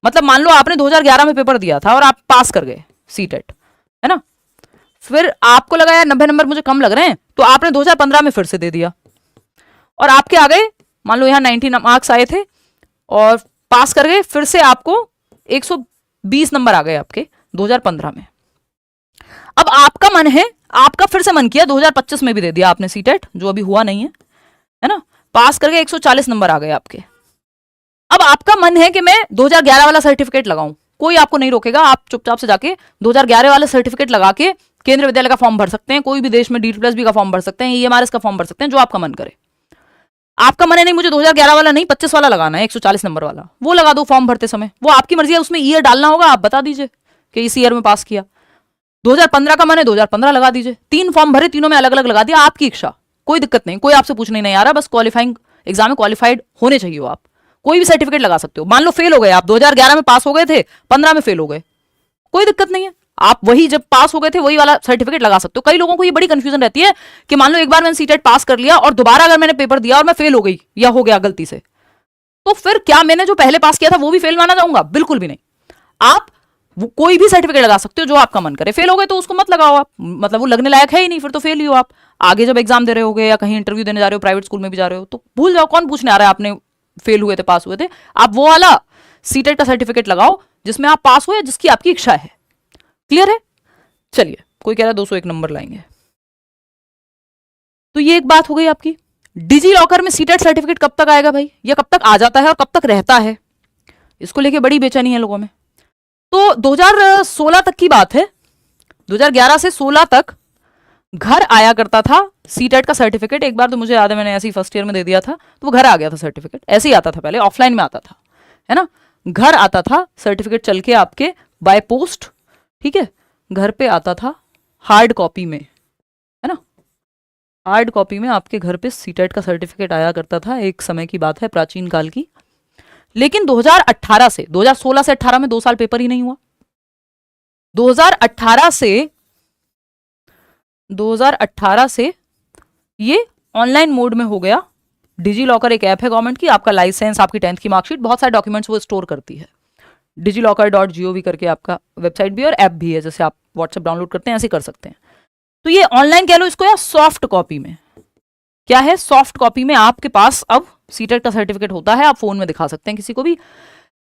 मतलब मान लो आपने 2011 में पेपर दिया था और आप पास कर गए सीटेट, है ना, फिर आपको लगा यार 90 नंबर मुझे कम लग रहे हैं, तो आपने 2015 में फिर से दे दिया और आपके आ गए, मान लो यहाँ 90 मार्क्स आए थे और पास कर गए, फिर से आपको 120 नंबर आ गए आपके 2015 में। अब आपका मन है, आपका फिर से मन किया 2025 में भी दे दिया आपने सीटेट, जो अभी हुआ नहीं है ना, पास करके 140 नंबर आ गए आपके। अब आपका मन है कि मैं 2011 वाला सर्टिफिकेट लगाऊं, कोई आपको नहीं रोकेगा, आप चुपचाप से जाके 2011 वाला सर्टिफिकेट लगा के केंद्रीय विद्यालय का फॉर्म भर सकते हैं, कोई भी देश में D+B का फॉर्म भर सकते हैं, EMRS का फॉर्म भर सकते हैं, जो आपका मन करे। आपका मन है नहीं मुझे 2011 वाला नहीं 25 वाला लगाना है, 140 नंबर वाला, वो लगा दो फॉर्म भरते समय, वो आपकी मर्जी है। उसमें ईयर डालना होगा, आप बता दीजिए कि इस ईयर में पास किया। 2015 का मन है 2015 लगा दीजिए। 3 फॉर्म भरे, तीनों में अलग अलग लगा दिया, आपकी इच्छा, कोई दिक्कत नहीं, कोई आपसे पूछने नहीं आ रहा, बस क्वालिफाइंग एग्जाम में क्वालिफाइड होने चाहिए हो आप। कोई भी सर्टिफिकेट लगा सकते हो। मान लो फेल हो गए आप, 2011 में पास हो गए थे, 15 में फेल हो गए, कोई दिक्कत नहीं है, आप वही जब पास हो गए थे वही वाला सर्टिफिकेट लगा सकते हो। कई लोगों को ये बड़ी कंफ्यूजन रहती है कि मान लो एक बार मैंने सीटेट पास कर लिया और दोबारा अगर मैंने पेपर दिया और मैं फेल हो गई या हो गया गलती से, तो फिर क्या मैंने जो पहले पास किया था वो भी फेल माना जाऊंगा? बिल्कुल भी नहीं। आप वो कोई भी सर्टिफिकेट लगा सकते हो जो आपका मन करे। फेल हो गए तो उसको मत लगाओ आप, मतलब वो लगने लायक है ही नहीं, फिर तो फेल ही हो आप। आगे जब एग्जाम दे रहे होगे या कहीं इंटरव्यू देने जा रहे हो, प्राइवेट स्कूल में भी जा रहे हो, तो भूल जाओ, कौन पूछने आ रहा है आपने फेल हुए थे पास हुए थे। आप वो वाला सीटेट का सर्टिफिकेट लगाओ जिसमें आप पास हो या जिसकी आपकी इच्छा है। क्लियर है? चलिए, कोई कह रहा है 201 नंबर लाएंगे, तो ये एक बात हो गई आपकी। डिजी लॉकर में सीटेट सर्टिफिकेट कब तक आएगा भाई, या कब तक आ जाता है और कब तक रहता है, इसको लेके बड़ी बेचैनी है लोगों में। तो 2016 तक की बात है, 2011 से 16 तक घर आया करता था सीटेट का सर्टिफिकेट। एक बार तो मुझे याद है मैंने ऐसे ही फर्स्ट ईयर में दे दिया था, तो वो घर आ गया था सर्टिफिकेट। ऐसे ही आता था पहले, ऑफलाइन में आता था, है ना, घर आता था सर्टिफिकेट चल के आपके बाय पोस्ट, ठीक है, घर पे आता था हार्ड कॉपी में, है ना, हार्ड कॉपी में आपके घर पे सीटेट का सर्टिफिकेट आया करता था। एक समय की बात है, प्राचीन काल की। लेकिन 2018 से 2016 से 18 में 2 साल पेपर ही नहीं हुआ। 2018 से ये ऑनलाइन मोड में हो गया। डिजी लॉकर एक ऐप है गवर्नमेंट की, आपका लाइसेंस, आपकी 10th की मार्कशीट, बहुत सारे डॉक्यूमेंट्स वो स्टोर करती है। digiloccer.gov करके आपका वेबसाइट भी और ऐप भी है, जैसे आप व्हाट्सएप डाउनलोड करते हैं ऐसे कर सकते हैं। तो ये ऑनलाइन कह लो इसको, या सॉफ्ट कॉपी में, क्या है, सॉफ्ट कॉपी में आपके पास अब सीटेट का सर्टिफिकेट होता है। आप फोन में दिखा सकते हैं किसी को भी।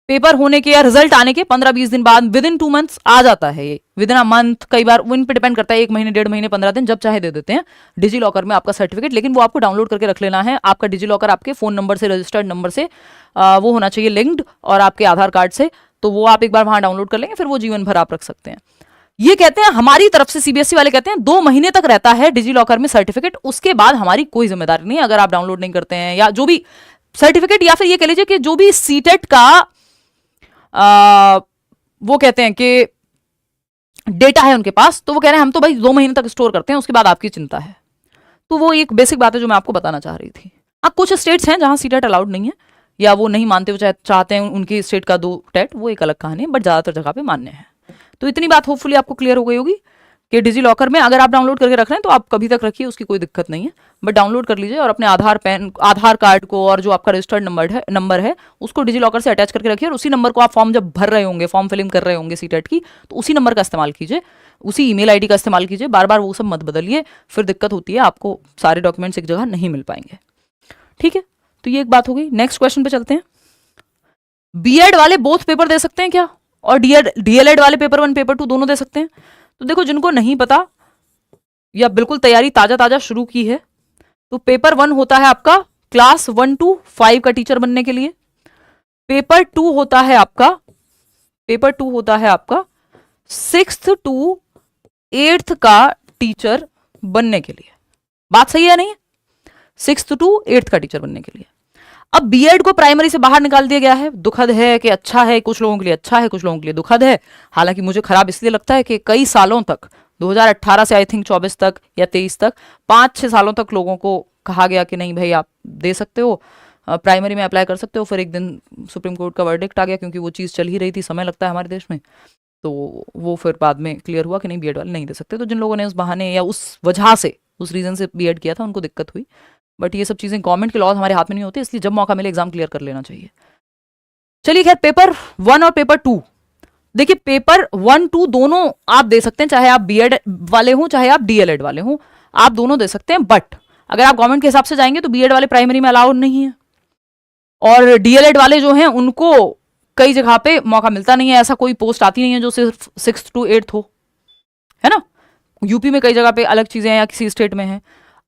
पेपर होने के या रिजल्ट आने के 15-20 दिन बाद, विद इन 2 मंथ्स आ जाता है ये, विद इन अ मंथ, कई बार इन पे डिपेंड करता है, 1 महीने, 1.5 महीने, 15 दिन, जब चाहे दे देते हैं डिजी लॉकर में आपका सर्टिफिकेट। लेकिन वो आपको डाउनलोड करके रख लेना है। आपका डिजी लॉकर आपके फोन नंबर से, रजिस्टर्ड नंबर से वो होना चाहिए लिंक्ड, और आपके आधार कार्ड से। तो वो आप एक बार वहां डाउनलोड कर लेंगे, फिर वो जीवन भर आप रख सकते हैं। ये कहते हैं हमारी तरफ से, सीबीएसई वाले कहते हैं 2 महीने तक रहता है डिजी लॉकर में सर्टिफिकेट, उसके बाद हमारी कोई जिम्मेदारी नहीं है अगर आप डाउनलोड नहीं करते हैं, या जो भी सर्टिफिकेट, या फिर ये कह लीजिए कि जो भी सीटेट का वो कहते हैं कि डेटा है उनके पास, तो वो कह रहे हैं हम तो भाई 2 महीने तक स्टोर करते हैं, उसके बाद आपकी चिंता है। तो वो एक बेसिक बात है जो मैं आपको बताना चाह रही थी। हाँ, कुछ स्टेट्स हैं जहां सीटेट अलाउड नहीं है, या वो नहीं मानते, वो चाहते हैं उनकी स्टेट का 2 टेट, वो एक अलग कहानी है, बट ज्यादातर जगह पे मान्य है। तो इतनी बात होपफुली आपको क्लियर हो गई होगी कि डिजी लॉकर में अगर आप डाउनलोड करके रख रहे हैं तो आप कभी तक रखिए, उसकी कोई दिक्कत नहीं है, बट डाउनलोड कर लीजिए और अपने आधार कार्ड को और जो आपका रजिस्टर्ड नंबर है उसको डिजी लॉकर से अटैच करके रखिए, और उसी नंबर को आप फॉर्म जब भर रहे होंगे, फॉर्म फिलिंग कर रहे होंगे सीटेट की, तो उसी नंबर का इस्तेमाल कीजिए, उसी ईमेल आईडी का इस्तेमाल कीजिए, बार बार वो सब मत बदलिए, फिर दिक्कत होती है, आपको सारे डॉक्यूमेंट्स एक जगह नहीं मिल पाएंगे। ठीक है, तो ये एक बात हो गई। नेक्स्ट क्वेश्चन पे चलते हैं। बीएड वाले बोथ पेपर दे सकते हैं क्या, और डीएलएड वाले पेपर 1 पेपर 2 दोनों दे सकते हैं? तो देखो, जिनको नहीं पता या बिल्कुल तैयारी ताजा ताजा शुरू की है, तो पेपर 1 होता है आपका क्लास 1 to 5 का टीचर बनने के लिए। पेपर 2 होता है आपका 6th to 8th का टीचर बनने के लिए। बात सही है नहीं? 6th to 8th का टीचर बनने के लिए। अब बीएड को प्राइमरी से बाहर निकाल दिया गया है। दुखद है कि अच्छा है, कुछ लोगों के लिए अच्छा है, कुछ लोगों के लिए दुखद है। हालांकि मुझे खराब इसलिए लगता है कि कई सालों तक, 2018 से आई थिंक 24 तक या 23 तक, 5-6 सालों तक लोगों को कहा गया कि नहीं भाई आप दे सकते हो, प्राइमरी में अप्लाई कर सकते हो। फिर एक दिन सुप्रीम कोर्ट का वर्डिक्ट आ गया, क्योंकि वो चीज़ चल ही रही थी, समय लगता है हमारे देश में, तो वो फिर बाद में क्लियर हुआ कि नहीं, बीएड वाले नहीं दे सकते। तो जिन लोगों ने उस बहाने या उस वजह से, उस रीज़न से बीएड किया था, उनको दिक्कत हुई। बट ये सब चीज़ें गवर्नमेंट के लॉज हमारे हाथ में नहीं होते, इसलिए जब मौका मिले एग्जाम क्लियर कर लेना चाहिए। चलिए खैर, पेपर 1 और पेपर 2, देखिए पेपर 1, 2 दोनों आप दे सकते हैं, चाहे आप बीएड वाले हों चाहे आप डीएलएड वाले हों, आप दोनों दे सकते हैं। बट अगर आप गवर्नमेंट के हिसाब से जाएंगे तो बीएड वाले प्राइमरी में अलाउड नहीं है, और डीएलएड वाले जो हैं उनको कई जगह पे मौका मिलता नहीं है। ऐसा कोई पोस्ट आती नहीं है जो सिर्फ 6th to 8th हो, है ना। यूपी में कई जगह पे अलग चीजें हैं, या किसी स्टेट में है।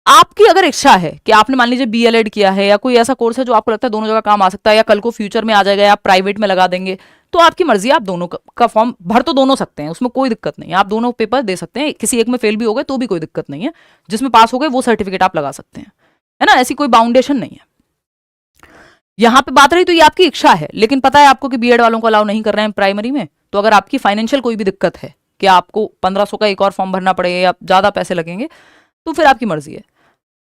आपकी अगर इच्छा है कि आपने मान लीजिए बीएलएड किया है, या कोई ऐसा कोर्स है जो आपको लगता है दोनों जगह काम आ सकता है, या कल को फ्यूचर में आ जाएगा, या आप प्राइवेट में लगा देंगे, तो आपकी मर्जी, आप दोनों का फॉर्म भर तो दोनों सकते हैं, उसमें कोई दिक्कत नहीं है। आप दोनों पेपर दे सकते हैं, किसी एक में फेल भी हो गए तो भी कोई दिक्कत नहीं है। जिसमें पास हो गए वो सर्टिफिकेट आप लगा सकते हैं, है ना, ऐसी कोई बाउंडेशन नहीं है। यहां पे बात रही तो ये आपकी इच्छा है, लेकिन पता है आपको कि बीएड वालों को अलाउ नहीं कर रहे हैं प्राइमरी में, तो अगर आपकी फाइनेंशियल कोई भी दिक्कत है कि आपको 1500 का एक और फॉर्म भरना पड़ेगा या ज्यादा पैसे लगेंगे, तो फिर आपकी मर्जी है।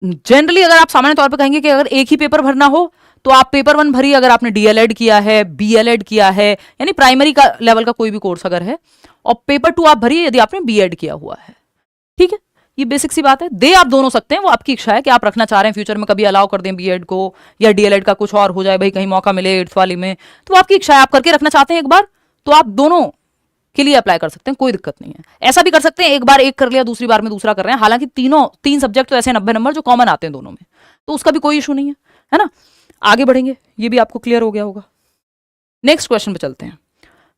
जनरली अगर आप सामान्य तौर पर कहेंगे कि अगर एक ही पेपर भरना हो तो आप पेपर 1 भरिए, अगर आपने डीएलएड किया है, बीएलएड किया है, यानी प्राइमरी का लेवल का कोई भी कोर्स अगर है, और पेपर 2 आप भरिए यदि आपने बीएड किया हुआ है। ठीक है, ये बेसिक सी बात है। दे आप दोनों सकते हैं, वो आपकी इच्छा है कि आप रखना चाह रहे हैं फ्यूचर में, कभी अलाउ कर दें बीएड को या डीएलएड का कुछ और हो जाए, भाई कहीं मौका मिले 8th वाली में, तो आपकी इच्छा है, आप करके रखना चाहते हैं एक बार, तो आप दोनों के लिए अप्लाई कर सकते हैं, कोई दिक्कत नहीं है। ऐसा भी कर सकते हैं एक बार एक कर लिया, दूसरी बार में दूसरा कर रहे हैं, हालांकि तीन सब्जेक्ट तो ऐसे 90 नंबर जो कॉमन आते हैं दोनों में, तो उसका भी कोई इशू नहीं है ना। आगे बढ़ेंगे, ये भी आपको क्लियर हो गया होगा। नेक्स्ट क्वेश्चन पे चलते हैं।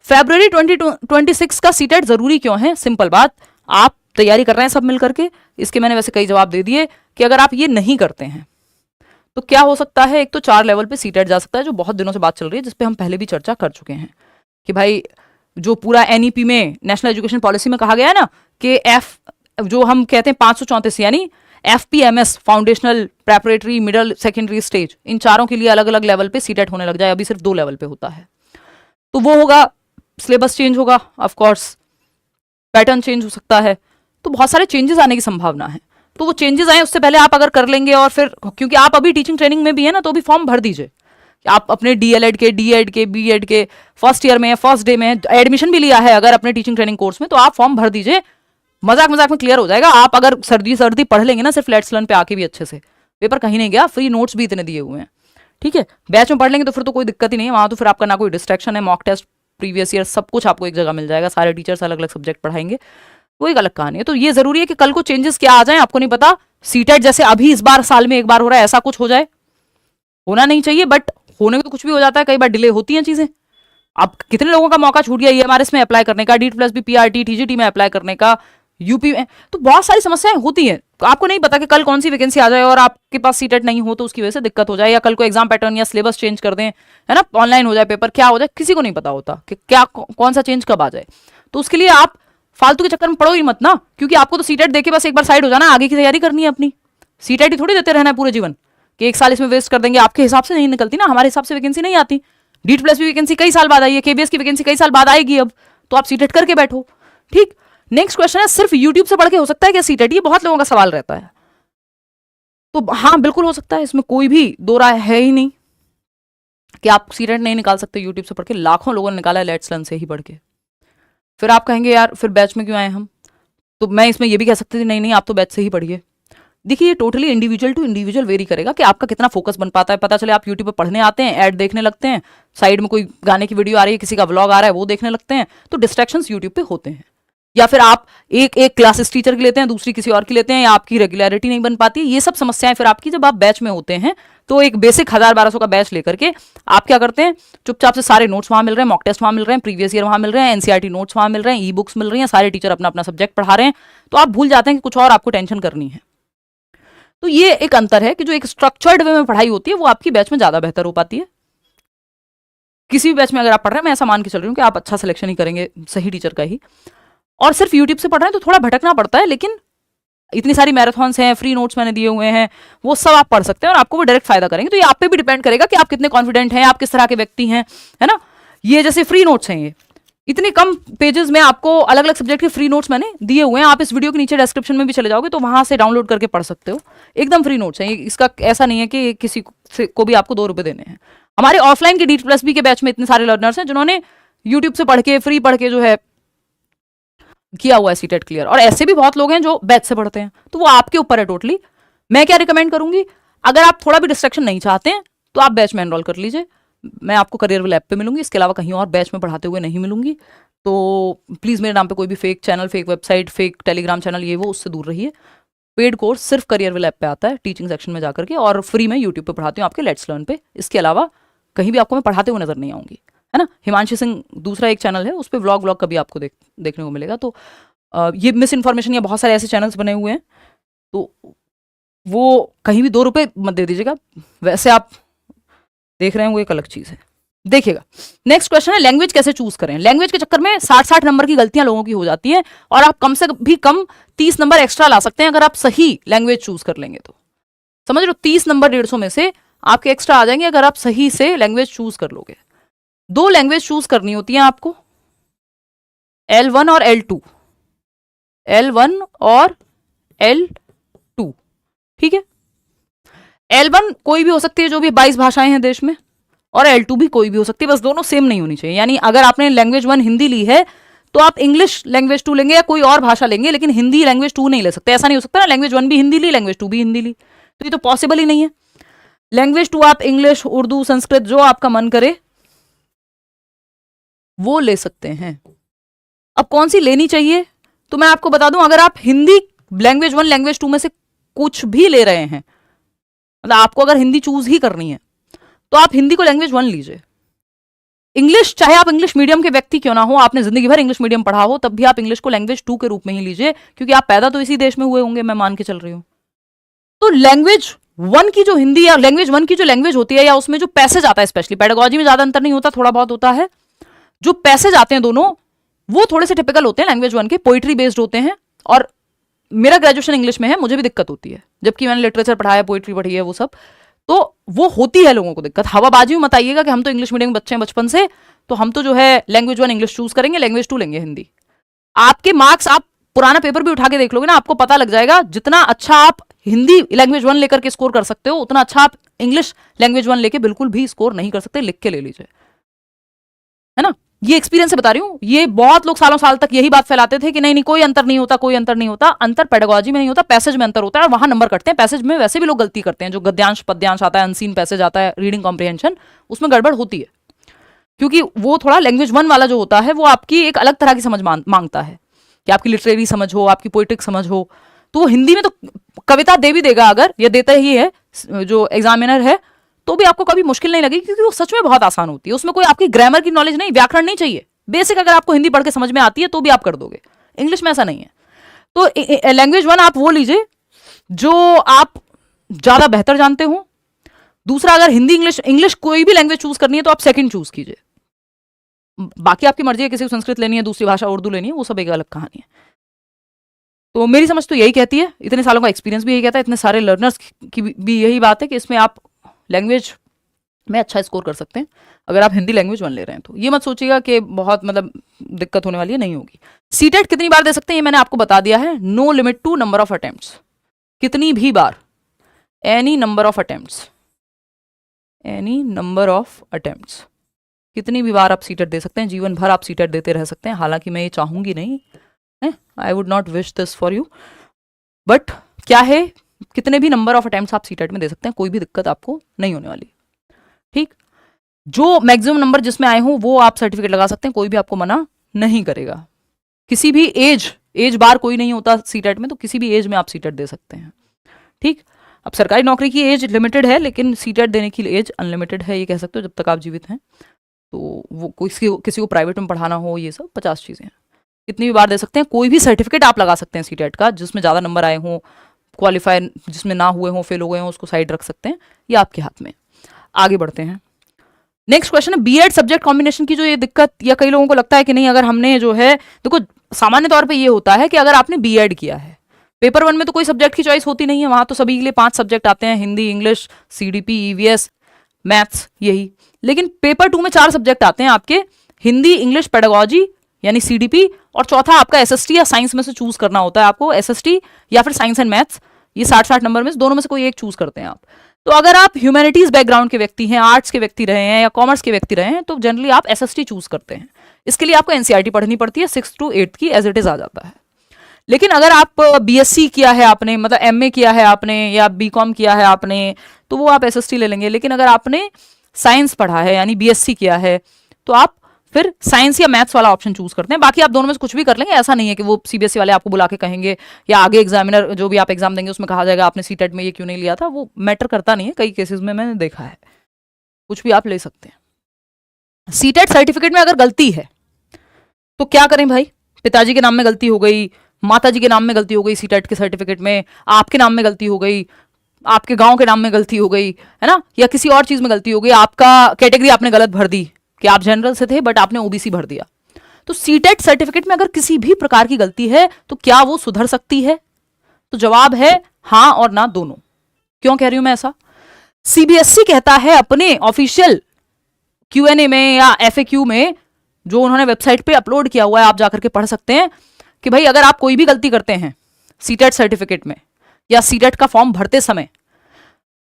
फरवरी 2026 का सीटेट जरूरी क्यों है? सिंपल बात, आप तैयारी कर रहे हैं सब मिल करके, इसके मैंने वैसे कई जवाब दे दिए कि अगर आप ये नहीं करते हैं तो क्या हो सकता है। एक तो 4 लेवल पे सीटेट जा सकता है, जो बहुत दिनों से बात चल रही है, जिसपे हम पहले भी चर्चा कर चुके हैं कि भाई जो पूरा एनईपी में, नेशनल एजुकेशन पॉलिसी में कहा गया है ना कि जो हम कहते हैं 534 यानी FPMS, foundational, preparatory, middle, secondary stage, इन चारों के लिए अलग अलग लेवल पे सीटेट होने लग जाए। अभी सिर्फ 2 लेवल पे होता है, तो वो होगा, सिलेबस चेंज होगा, ऑफ कोर्स पैटर्न चेंज हो सकता है, तो बहुत सारे चेंजेस आने की संभावना है। तो वो चेंजेस आए उससे पहले आप अगर कर लेंगे, और फिर क्योंकि आप अभी टीचिंग ट्रेनिंग में भी है ना, तो भी फॉर्म भर दीजिए। आप अपने डीएलएड के, डीएड के, बीएड के फर्स्ट ईयर में, फर्स्ट डे में एडमिशन भी लिया है अगर अपने टीचिंग ट्रेनिंग कोर्स में, तो आप फॉर्म भर दीजिए, मजाक में क्लियर हो जाएगा। आप अगर सर्दी पढ़ लेंगे ना, सिर्फ लेट्स लर्न पे आके भी अच्छे से, पेपर कहीं नहीं गया, फ्री नोट्स भी इतने दिए हुए हैं। ठीक है, बैच में पढ़ लेंगे तो फिर तो कोई दिक्कत ही नहीं है, वहां तो फिर आपका ना कोई डिस्ट्रैक्शन है, मॉक टेस्ट, प्रीवियस ईयर, सब कुछ आपको एक जगह मिल जाएगा, सारे टीचर्स अलग अलग सब्जेक्ट पढ़ाएंगे, वो एक अलग कहानी है। तो ये जरूरी है कि कल को चेंजेस क्या आ जाए आपको नहीं पता। सीटेट जैसे अभी इस बार साल में एक बार हो रहा है, ऐसा कुछ हो जाए, होना नहीं चाहिए, बट होने को तो कुछ भी हो जाता है, कई बार डिले होती हैं चीजें। अब कितने लोगों का मौका छूट गया ईएमआरएस में अप्लाई करने का, DEET+B पीआरटी टीजीटी में अप्लाई करने का, यूपी में, तो बहुत सारी समस्याएं होती हैं। तो आपको नहीं पता कि कल कौन सी वैकेंसी आ जाए और आपके पास सीटेट नहीं हो तो उसकी वजह से दिक्कत हो जाए, या कल को एग्जाम पैटर्न या सिलेबस चेंज कर दें, है ना, ऑनलाइन हो जाए पेपर, क्या हो जाए किसी को नहीं पता होता कि क्या कौन सा चेंज कब आ जाए। तो उसके लिए आप फालतू के चक्कर में पड़ो ही मत ना, क्योंकि आपको तो सीटेट देके बस एक बार साइड हो जाना, आगे की तैयारी करनी है अपनी। सीटेट ही थोड़ी देते रहना है पूरे जीवन कि 1 साल इसमें वेस्ट कर देंगे, आपके हिसाब से नहीं निकलती ना, हमारे हिसाब से वैकेंसी नहीं आती। DEET+B वैकेंसी कई साल बाद आई है, KBS की वैकेंसी कई साल बाद आएगी, अब तो आप सीटेट करके बैठो। ठीक, नेक्स्ट क्वेश्चन है, सिर्फ यूट्यूब से पढ़ के हो सकता है क्या सीटेट? ये बहुत लोगों का सवाल रहता है। तो हाँ बिल्कुल हो सकता है, इसमें कोई भी दो राय है ही नहीं कि आप सीटेट नहीं निकाल सकते यूट्यूब से पढ़ के। लाखों लोगों ने निकाला है लेट्स लर्न से ही पढ़ के। फिर आप कहेंगे यार फिर बैच में क्यों आए हम, तो मैं इसमें ये भी कह सकती थी नहीं आप तो बैच से ही पढ़िए। देखिए ये totally individual to individual vary करेगा कि आपका कितना फोकस बन पाता है। पता चले आप यूट्यूब पे पढ़ने आते हैं, ऐड देखने लगते हैं, साइड में कोई गाने की वीडियो आ रही है, किसी का व्लॉग आ रहा है, वो देखने लगते हैं, तो डिस्ट्रैक्शंस यूट्यूब पे होते हैं। या फिर आप एक क्लासेस टीचर की लेते हैं, दूसरी किसी और की लेते हैं, या आपकी रेगुलरिटी नहीं बन पाती। ये सब समस्याएं फिर आपकी जब आप बैच में होते हैं, तो एक बेसिक 1000-1200 का बैच लेकर के आप क्या करते हैं, चुपचाप से सारे नोट्स वहां मिल रहे हैं, मॉक टेस्ट वहां मिल रहे हैं, प्रीवियस ईयर वहां मिल रहे हैं, एनसीईआरटी नोट्स वहां मिल रहे हैं, ई बुक्स मिल रही हैं, सारे टीचर अपना अपना सब्जेक्ट पढ़ा रहे हैं, तो आप भूल जाते हैं कि कुछ और आपको टेंशन करनी है। तो ये एक अंतर है कि जो एक स्ट्रक्चर्ड वे में पढ़ाई होती है वो आपकी बैच में ज्यादा बेहतर हो पाती है। किसी भी बैच में अगर आप पढ़ रहे हैं, मैं ऐसा मान के चल रही हूँ कि आप अच्छा सिलेक्शन ही करेंगे सही टीचर का ही। और सिर्फ यूट्यूब से पढ़ रहे हैं तो थोड़ा भटकना पड़ता है, लेकिन इतनी सारी मैराथन्स हैं, फ्री नोट्स मैंने दिए हुए हैं, वो सब आप पढ़ सकते हैं और आपको वो डायरेक्ट फायदा करेंगे। तो ये आप पे भी डिपेंड करेगा कि आप कितने कॉन्फिडेंट हैं, आप किस तरह के व्यक्ति हैं, है ना। ये जैसे फ्री नोट्स हैं, ये इतने कम पेजेस में आपको अलग अलग सब्जेक्ट के फ्री नोट्स मैंने दिए हुए हैं। आप इस वीडियो के नीचे डिस्क्रिप्शन में भी चले जाओगे तो वहां से डाउनलोड करके पढ़ सकते हो, एकदम फ्री नोट्स हैं। इसका ऐसा नहीं है कि किसी को भी आपको 2 रुपए देने हैं। हमारे ऑफलाइन के DEET+B के बैच में इतने सारे लर्नर्स हैं जिन्होंने यूट्यूब से पढ़ के, फ्री पढ़ के जो है किया हुआ है सीटेट क्लियर, और ऐसे भी बहुत लोग हैं जो बैच से पढ़ते हैं। तो वो आपके ऊपर है टोटली। मैं क्या रिकमेंड करूंगी, अगर आप थोड़ा भी डिस्ट्रैक्शन नहीं चाहते हैं तो आप बैच में एनरोल कर लीजिए। मैं आपको करियर ऐप पे मिलूंगी, इसके अलावा कहीं और बैच में पढ़ाते हुए नहीं मिलूंगी। तो प्लीज़ मेरे नाम पे कोई भी fake channel, fake website, fake Telegram channel, ये वो, उससे दूर रहिए। पेड कोर्स सिर्फ करियर ऐप पे आता है, टीचिंग सेक्शन में जाकर के, और फ्री में यूट्यूब पे पढ़ाती हूँ आपके लेट्स लर्न पे। इसके अलावा कहीं भी आपको मैं पढ़ाते हुए नजर नहीं आऊंगी, है ना। हिमांशी सिंह दूसरा एक चैनल है, उस पर व्लॉग कभी आपको देखने को मिलेगा। तो ये मिस इन्फॉर्मेशन या बहुत सारे ऐसे चैनल्स बने हुए हैं, तो वो कहीं भी 2 रुपए मत दे दीजिएगा। वैसे आप देख रहे हैं वो एक अलग चीज़ है। देखिएगा नेक्स्ट क्वेश्चन है, लैंग्वेज कैसे चूज करें। लैंग्वेज के चक्कर में 60-60 नंबर की गलतियां लोगों की हो जाती हैं, और आप कम से भी कम 30 नंबर एक्स्ट्रा ला सकते हैं अगर आप सही लैंग्वेज चूज कर लेंगे। तो समझ लो 30 नंबर 150 में से आपके एक्स्ट्रा आ जाएंगे अगर आप सही से लैंग्वेज चूज कर लोगे। 2 लैंग्वेज चूज करनी होती है आपको, L1 और L2, L1 और L2, ठीक है। L1 कोई भी हो सकती है, जो भी 22 भाषाएं हैं देश में, और L2 भी कोई भी हो सकती है, बस दोनों सेम नहीं होनी चाहिए। यानी अगर आपने लैंग्वेज 1 हिंदी ली है तो आप इंग्लिश लैंग्वेज 2 लेंगे या कोई और भाषा लेंगे, लेकिन हिंदी लैंग्वेज 2 नहीं ले सकते। ऐसा नहीं हो सकता ना, लैंग्वेज 1 भी हिंदी ली, लैंग्वेज 2 भी हिंदी ली, तो ये तो पॉसिबल ही नहीं है। लैंग्वेज 2 आप इंग्लिश, उर्दू, संस्कृत, जो आपका मन करे वो ले सकते हैं। अब कौन सी लेनी चाहिए, तो मैं आपको बता दूं, अगर आप हिंदी लैंग्वेज 1 लैंग्वेज 2 में से कुछ भी ले रहे हैं, मतलब आपको अगर हिंदी चूज ही करनी है, तो आप हिंदी को लैंग्वेज 1 लीजिए। इंग्लिश, चाहे आप इंग्लिश मीडियम के व्यक्ति क्यों ना हो, आपने जिंदगी भर इंग्लिश मीडियम पढ़ा हो, तब भी आप इंग्लिश को लैंग्वेज 2 के रूप में ही लीजिए, क्योंकि आप पैदा तो इसी देश में हुए होंगे, मैं मान के चल रही हूं। तो लैंग्वेज 1 की जो हिंदी या लैंग्वेज 1 की जो लैंग्वेज होती है, या उसमें जो पैसेज आता है, स्पेशली पेडागोजी में ज्यादा अंतर नहीं होता, थोड़ा बहुत होता है, जो पैसेज आते हैं दोनों, वो थोड़े से टिपिकल होते हैं लैंग्वेज 1 के, पोइट्री बेस्ड होते हैं। और मेरा ग्रेजुएशन इंग्लिश में है, मुझे भी दिक्कत होती है, जबकि मैंने लिटरेचर पढ़ा है, पोइट्री पढ़ी है, वो सब, तो वो होती है लोगों को दिक्कत। हवाबाजी में मत आइएगा कि हम तो इंग्लिश मीडियम बच्चे हैं बचपन से, तो हम तो जो है लैंग्वेज 1 इंग्लिश चूज करेंगे, लैंग्वेज 2 लेंगे हिंदी। आपके मार्क्स, आप पुराना पेपर भी उठा के देख लोगे ना, आपको पता लग जाएगा, जितना अच्छा आप हिंदी लैंग्वेज 1 लेकर के स्कोर कर सकते हो, उतना अच्छा आप इंग्लिश लैंग्वेज 1 लेके बिल्कुल भी स्कोर नहीं कर सकते। लिख के ले लीजिए, है ना, ये एक्सपीरियंस से बता रही हूं। ये बहुत लोग सालों साल तक यही बात फैलाते थे कि नहीं नहीं कोई अंतर नहीं होता, कोई अंतर नहीं होता। अंतर पेडागोजी में नहीं होता, पैसेज में अंतर होता है, और वहां नंबर कटते हैं। पैसेज में वैसे भी लोग गलती करते हैं, जो गद्यांश पद्यांश आता है, अनसीन पैसेज आता है, रीडिंग कॉम्प्रिहेंशन, उसमें गड़बड़ होती है, क्योंकि वो थोड़ा लैंग्वेज 1 वाला जो होता है, वो आपकी एक अलग तरह की समझ मांगता है, कि आपकी लिटरेरी समझ हो, आपकी पोइटिक समझ हो। तो वो हिंदी में तो कविता दे भी देगा, अगर ये देता ही है जो एग्जामिनर है, तो भी आपको कभी मुश्किल नहीं लगेगी, क्योंकि वो सच में बहुत आसान होती है। उसमें कोई आपकी ग्रामर की नॉलेज नहीं, व्याकरण नहीं चाहिए, बेसिक अगर आपको हिंदी पढ़ के समझ में आती है तो भी आप कर दोगे। इंग्लिश में ऐसा नहीं है। तो लैंग्वेज 1 आप वो लीजिए जो आप ज्यादा बेहतर जानते हो। दूसरा, अगर हिंदी इंग्लिश कोई भी लैंग्वेज चूज करनी है, तो आप सेकंड चूज कीजिए। बाकी आपकी मर्जी है, किसी को संस्कृत लेनी है, दूसरी भाषा उर्दू लेनी है, वो सब एक अलग कहानी है। तो मेरी समझ तो यही कहती है, इतने सालों का एक्सपीरियंस भी यही कहता है, इतने सारे लर्नर्स की भी यही बात है कि इसमें आप लैंग्वेज में अच्छा स्कोर कर सकते हैं अगर आप हिंदी लैंग्वेज 1 ले रहे हैं। तो ये मत सोचिएगा कि बहुत मतलब दिक्कत होने वाली है, नहीं होगी। सीटेट कितनी बार दे सकते हैं, ये मैंने आपको बता दिया है। No limit to number of attempts, कितनी भी बार, any number of attempts, any number of attempts, कितनी भी बार आप सीटेट दे सकते हैं। जीवन भर आप सीटेट देते रह सकते हैं। हालांकि मैं ये चाहूंगी नहीं, I would not wish this for you, but क्या है, कितने भी नंबर ऑफ अटेम्प्ट्स आप सीटेट में दे सकते हैं, कोई भी दिक्कत आपको नहीं होने वाली। ठीक, जो मैक्सिमम नंबर जिसमें आए हों वो आप सर्टिफिकेट लगा सकते हैं, कोई भी आपको मना नहीं करेगा। किसी भी एज बार कोई नहीं होता सीटेट में, तो किसी भी एज में आप सीटेट दे सकते हैं। ठीक, अब सरकारी नौकरी की एज लिमिटेड है, लेकिन सीटेट देने की एज अनलिमिटेड है, ये कह सकते हो, जब तक आप जीवित हैं। तो वो किसी को प्राइवेट में पढ़ाना हो, ये सब 50 चीज़ें हैं। कितनी भी बार दे सकते हैं। कोई भी सर्टिफिकेट आप लगा सकते हैं सीटेट का, जिसमें ज़्यादा नंबर आए हों, क्वालिफाई जिसमें ना हुए हों, फेल हो गए हों, उसको साइड रख सकते हैं। ये आपके हाथ में। आगे बढ़ते हैं। नेक्स्ट क्वेश्चन है बीएड सब्जेक्ट कॉम्बिनेशन की जो ये दिक्कत, या कई लोगों को लगता है कि नहीं, अगर हमने जो है, देखो सामान्य तौर पे ये होता है कि अगर आपने बीएड किया है, पेपर 1 में तो कोई सब्जेक्ट की चॉइस होती नहीं है, वहां तो सभी के लिए 5 सब्जेक्ट आते हैं, Hindi, English, CDP, EVS, maths, यही। लेकिन पेपर 2 में 4 सब्जेक्ट आते हैं आपके, हिंदी, इंग्लिश, पेडागोजी यानी सीडीपी, और चौथा आपका एसएसटी या साइंस में से चूज करना होता है आपको, एसएसटी या फिर साइंस एंड मैथ्स। ये 60-60 नंबर में दोनों में से कोई एक चूज करते हैं आप। तो अगर आप ह्यूमैनिटीज बैकग्राउंड के व्यक्ति हैं, आर्ट्स के व्यक्ति रहे हैं या कॉमर्स के व्यक्ति रहे हैं, तो जनरली आप एसएसटी चूज करते हैं। इसके लिए आपको एनसीईआरटी पढ़नी पड़ती है, 6 to 8 की एज इट इज आ जाता है। लेकिन अगर आप बीएससी किया है आपने, मतलब एमए किया है आपने, या बीकॉम किया है आपने, तो वो आप एसएसटी ले लेंगे। लेकिन अगर आपने साइंस पढ़ा है यानी बीएससी किया है, तो आप फिर साइंस या मैथ्स वाला ऑप्शन चूज करते हैं। बाकी आप दोनों में से कुछ भी कर लेंगे, ऐसा नहीं है कि वो सीबीएसई वाले आपको बुला के कहेंगे, या आगे एग्जामिनर जो भी आप एग्जाम देंगे उसमें कहा जाएगा आपने सीटेट में ये क्यों नहीं लिया था। वो मैटर करता नहीं है, कई केसेस में मैंने देखा है। कुछ भी आप ले सकते हैं। सीटेट सर्टिफिकेट में अगर गलती है तो क्या करें भाई? पिताजी के नाम में गलती हो गई, माता जी के नाम में गलती हो गई, सीटेट के सर्टिफिकेट में आपके नाम में गलती हो गई, आपके गांव के नाम में गलती हो गई, है ना, या किसी और चीज में गलती हो गई, आपका कैटेगरी आपने गलत भर दी कि आप जनरल से थे बट आपने ओबीसी भर दिया, तो सीटेट सर्टिफिकेट में अगर किसी भी प्रकार की गलती है तो क्या वो सुधर सकती है? तो जवाब है हाँ और ना दोनों। क्यों कह रही हूं मैं ऐसा? सीबीएसई कहता है अपने ऑफिशियल क्यूएनए में या एफएक्यू में, जो उन्होंने वेबसाइट पे अपलोड किया हुआ है, आप जाकर के पढ़ सकते हैं, कि भाई अगर आप कोई भी गलती करते हैं सीटेट सर्टिफिकेट में या सीटेट का फॉर्म भरते समय,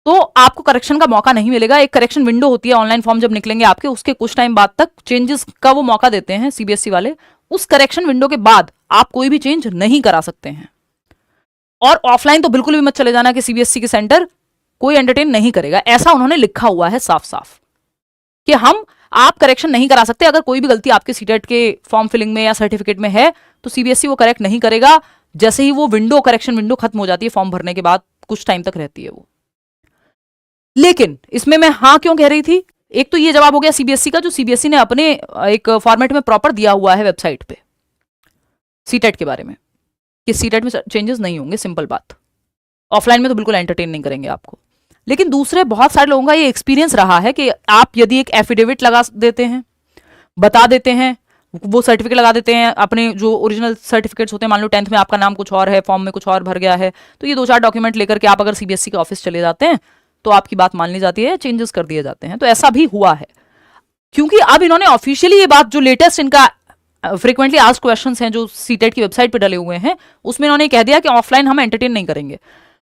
तो आपको करेक्शन का मौका नहीं मिलेगा। एक करेक्शन विंडो होती है, ऑनलाइन फॉर्म जब निकलेंगे आपके, उसके कुछ टाइम बाद तक चेंजेस का वो मौका देते हैं सीबीएसई वाले। उस करेक्शन विंडो के बाद आप कोई भी चेंज नहीं करा सकते हैं। और ऑफलाइन तो बिल्कुल भी मत चले जाना कि सीबीएसई के सेंटर कोई एंटरटेन नहीं करेगा, ऐसा उन्होंने लिखा हुआ है साफ साफ कि आप करेक्शन नहीं करा सकते। अगर कोई भी गलती आपके सीटेट के फॉर्म फिलिंग में या सर्टिफिकेट में है तो सीबीएसई वो करेक्ट नहीं करेगा। जैसे ही वो विंडो, करेक्शन विंडो खत्म हो जाती है फॉर्म भरने के बाद, कुछ टाइम तक रहती है वो। लेकिन इसमें मैं हाँ क्यों कह रही थी, एक तो ये जवाब हो गया सीबीएसई का, जो सीबीएसई ने अपने एक फॉर्मेट में प्रॉपर दिया हुआ है वेबसाइट पे सीटेट के बारे में, कि सीटेट में चेंजेस नहीं होंगे, सिंपल बात। ऑफलाइन में तो बिल्कुल एंटरटेन नहीं करेंगे आपको। लेकिन दूसरे बहुत सारे लोगों का ये एक्सपीरियंस रहा है कि आप यदि एक एफिडेविट लगा देते हैं, बता देते हैं, वो सर्टिफिकेट लगा देते हैं, अपने जो ओरिजिनल सर्टिफिकेट्स होते हैं, मान लो 10th में आपका नाम कुछ और है, फॉर्म में कुछ और भर गया है, तो ये 2-4 डॉक्यूमेंट लेकर के आप अगर सीबीएसई के ऑफिस चले जाते हैं तो आपकी बात मान ली जाती है, चेंजेस कर दिए जाते हैं। तो ऐसा भी हुआ है, क्योंकि अब इन्होंने ऑफिशियली ये बात, जो लेटेस्ट इनका फ्रीक्वेंटली आस्क्ड क्वेश्चंस हैं जो सीटेट की वेबसाइट पे डले हुए हैं, उसमें इन्होंने कह दिया कि ऑफलाइन हम एंटरटेन नहीं करेंगे।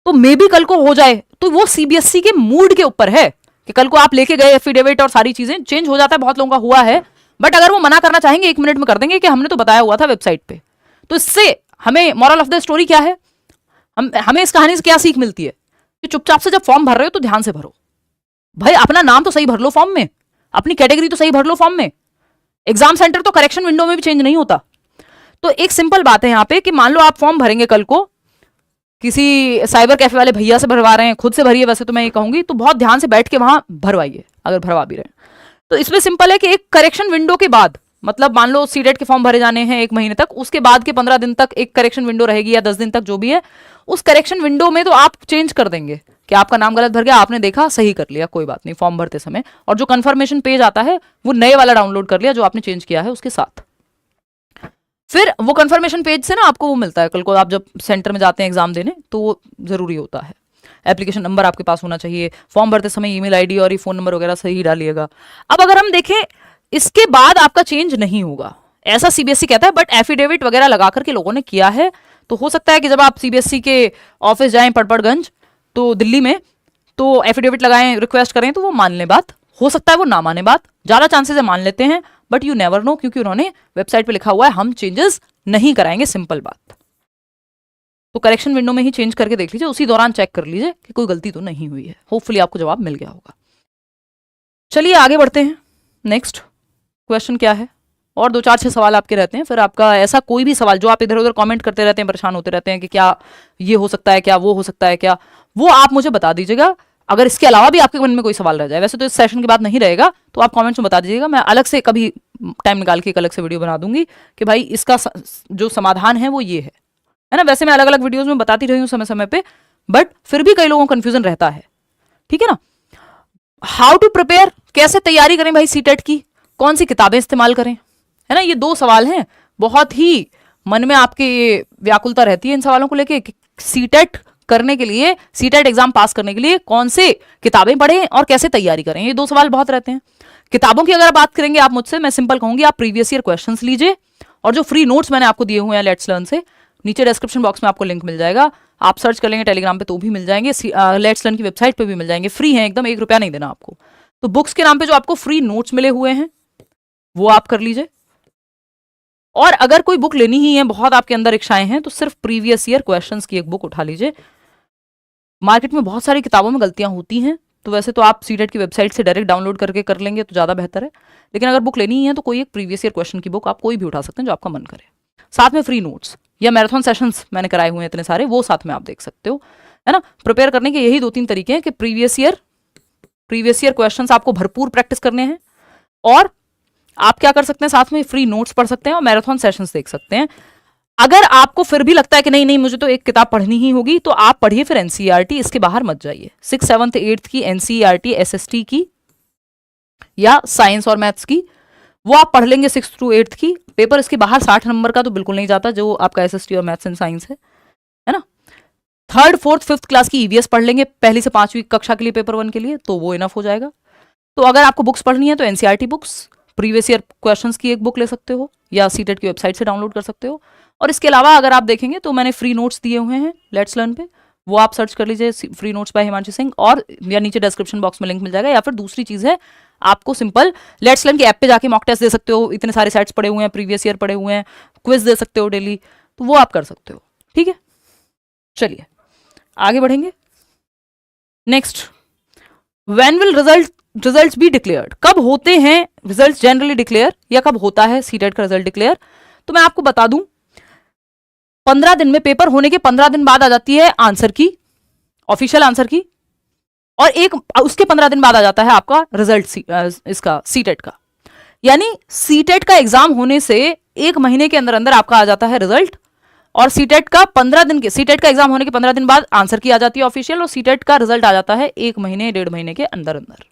तो मे भी कल को हो जाए, तो वो सीबीएसई के मूड के ऊपर है कि कल को आप लेके गए एफिडेविट और सारी चीजें, चेंज हो जाता है, बहुत लोगों का हुआ है। बट अगर वो मना करना चाहेंगे 1 मिनट में कर देंगे कि हमने तो बताया हुआ था वेबसाइट पे। तो इससे हमें मॉरल ऑफ द स्टोरी क्या है, हमें इस कहानी से क्या सीख मिलती है कि चुपचाप से जब फॉर्म भर रहे हो तो ध्यान से भरो भाई। अपना नाम तो सही भर लो फॉर्म में, अपनी कैटेगरी तो सही भर लो फॉर्म में। एग्जाम सेंटर तो करेक्शन विंडो में भी चेंज नहीं होता। तो एक सिंपल बात है यहाँ पे कि मान लो आप फॉर्म भरेंगे कल को, किसी साइबर कैफे वाले भैया से भरवा रहे हैं, खुद से भरिए वैसे तो मैं ये कहूंगी, तो बहुत ध्यान से बैठ के वहां भरवाइए अगर भरवा भी रहे हैं। तो इसमें सिंपल है कि एक करेक्शन विंडो के बाद, मतलब मान लो सीटेट के फॉर्म भरे जाने हैं 1 महीने तक, उसके बाद के 15 दिन तक एक करेक्शन विंडो रहेगी, या 10 दिन तक, जो भी है। उस करेक्शन विंडो में तो आप चेंज कर देंगे कि आपका नाम गलत भर गया, आपने देखा, सही कर लिया, कोई बात नहीं, फॉर्म भरते समय। और जो कंफर्मेशन पेज आता है वो नए वाला डाउनलोड कर लिया जो आपने चेंज किया है उसके साथ। फिर वो कंफर्मेशन पेज से ना आपको वो मिलता है, कल को आप जब सेंटर में जाते हैं एग्जाम देने, तो वो जरूरी होता है। एप्लीकेशन नंबर आपके पास होना चाहिए, फॉर्म भरते समय ईमेल आईडी और ये फोन नंबर वगैरह सही डालिएगा। अब अगर हम देखें इसके बाद आपका चेंज नहीं होगा, ऐसा सीबीएसई कहता है, बट एफिडेविट वगैरह लगा करके लोगों ने किया है। तो हो सकता है कि जब आप सीबीएसई के ऑफिस जाएं पड़पड़गंज, तो दिल्ली में, तो एफिडेविट लगाएं, रिक्वेस्ट करें, तो वो मान ले बात। हो सकता है वो ना माने बात, ज्यादा चांसेस है मान लेते हैं, बट यू नेवर नो, क्योंकि उन्होंने वेबसाइट पे लिखा हुआ है हम चेंजेस नहीं कराएंगे, सिंपल बात। तो करेक्शन विंडो में ही चेंज करके देख लीजिए, उसी दौरान चेक कर लीजिए कि कोई गलती तो नहीं हुई है। होपफुली आपको जवाब मिल गया होगा। चलिए आगे बढ़ते हैं। नेक्स्ट क्वेश्चन क्या है, और 2-4-6 सवाल आपके रहते हैं। फिर आपका ऐसा कोई भी सवाल जो आप इधर उधर कमेंट करते रहते हैं, परेशान होते रहते हैं कि क्या ये हो सकता है, क्या वो हो सकता है, क्या, वो आप मुझे बता दीजिएगा। अगर इसके अलावा भी आपके मन में कोई सवाल रह जाए, वैसे तो इस सेशन के बाद नहीं रहेगा, तो आप कमेंट्स में बता दीजिएगा। मैं अलग से कभी टाइम निकाल के एक अलग से वीडियो बना दूंगी कि भाई इसका जो समाधान है वो ये है ना। वैसे मैं अलग अलग वीडियोस में बताती रही हूँ समय समय पे, बट फिर भी कई लोगों को कंफ्यूजन रहता है, ठीक है ना। हाउ टू प्रिपेयर, कैसे तैयारी करें भाई सीटेट की, कौन सी किताबें इस्तेमाल करें, है ना। ये 2 सवाल हैं, बहुत ही मन में आपके व्याकुलता रहती है इन सवालों को लेके। सीटेट करने के लिए, सीटेट एग्जाम पास करने के लिए कौन से किताबें पढ़ें और कैसे तैयारी करें, ये 2 सवाल बहुत रहते हैं। किताबों की अगर बात करेंगे आप मुझसे, मैं सिंपल कहूंगी आप प्रीवियस ईयर क्वेश्चंस लीजिए, और जो फ्री नोट्स मैंने आपको दिए हुए हैं लेट्स लर्न से, नीचे डिस्क्रिप्शन बॉक्स में आपको लिंक मिल जाएगा, आप सर्च कर लेंगे टेलीग्राम पे तो भी मिल जाएंगे, लेट्स लर्न की वेबसाइट पे भी मिल जाएंगे, फ्री है एकदम, 1 रुपया नहीं देना आपको। तो बुक्स के नाम पे जो आपको फ्री नोट्स मिले हुए हैं वो आप कर लीजिए। और अगर कोई बुक लेनी ही है, बहुत आपके अंदर इच्छाएं हैं, तो सिर्फ प्रीवियस ईयर क्वेश्चंस की एक बुक उठा लीजिए। मार्केट में बहुत सारी किताबों में गलतियां होती हैं, तो वैसे तो आप सीटेट की वेबसाइट से डायरेक्ट डाउनलोड करके कर लेंगे तो ज़्यादा बेहतर है। लेकिन अगर बुक लेनी ही है तो कोई एक प्रीवियस ईयर क्वेश्चन की बुक आप कोई भी उठा सकते हैं जो आपका मन करे। साथ में फ्री नोट्स या मैराथन सेशंस मैंने कराए हुए हैं इतने सारे, वो साथ में आप देख सकते हो, है ना। प्रिपेयर करने के यही 2-3 तरीके हैं कि प्रीवियस ईयर क्वेश्चंस आपको भरपूर प्रैक्टिस करने हैं, और आप क्या कर सकते हैं, साथ में फ्री नोट्स पढ़ सकते हैं और मैराथन सेशंस देख सकते हैं। अगर आपको फिर भी लगता है कि नहीं मुझे तो एक किताब पढ़नी ही होगी, तो आप पढ़िए फिर एनसीईआरटी, इसके बाहर मत जाइए। 6th, 7th, 8th की एनसीईआरटी, एसएसटी की या साइंस और मैथ्स की, वो आप पढ़ लेंगे 6th to 8th की। पेपर इसके बाहर 60 नंबर का तो बिल्कुल नहीं जाता, जो आपका एसएसटी और मैथ्स एंड साइंस है ना। थर्ड फोर्थ फिफ्थ क्लास की ईवीएस पढ़ लेंगे पहली से पांचवी कक्षा के लिए, पेपर 1 के लिए, तो वो इनफ हो जाएगा। तो अगर आपको बुक्स पढ़नी है तो NCERT books, previous year questions की एक बुक ले सकते हो या सीटेट की वेबसाइट से डाउनलोड कर सकते हो। और इसके अलावा अगर आप देखेंगे तो मैंने फ्री नोट्स दिए हुए हैं लेट्स लर्न पे, वो आप सर्च कर लीजिए free notes by Himanshu Singh, और या नीचे डिस्क्रिप्शन बॉक्स में लिंक मिल जाएगा। या फिर दूसरी चीज है, आपको सिंपल लेट्स लर्न की ऐप पे जाके मॉक टेस्ट दे सकते हो, इतने सारे सेट्स पड़े हुए हैं, प्रीवियस ईयर पड़े हुए हैं, क्विज दे सकते हो डेली, तो वो आप कर सकते हो। ठीक है, चलिए आगे बढ़ेंगे। Next, when will results be declared, कब होते हैं रिजल्ट्स जनरली डिक्लेयर, या कब होता है सीटेट का रिजल्ट डिक्लेयर? तो मैं आपको बता दूं, 15 दिन में, पेपर होने के 15 दिन बाद आ जाती है आंसर की, ऑफिशियल आंसर की, और एक उसके 15 दिन बाद आ जाता है आपका रिजल्ट इसका सीटेट का। यानी सीटेट का एग्जाम होने से 1 महीने के अंदर अंदर आपका आ जाता है रिजल्ट, और सीटेट का 15 दिन के, सीटेट का एग्जाम होने के 15 दिन बाद आंसर की आ जाती है ऑफिशियल, और सीटेट का रिजल्ट आ जाता है 1 महीने 1.5 महीने के अंदर अंदर।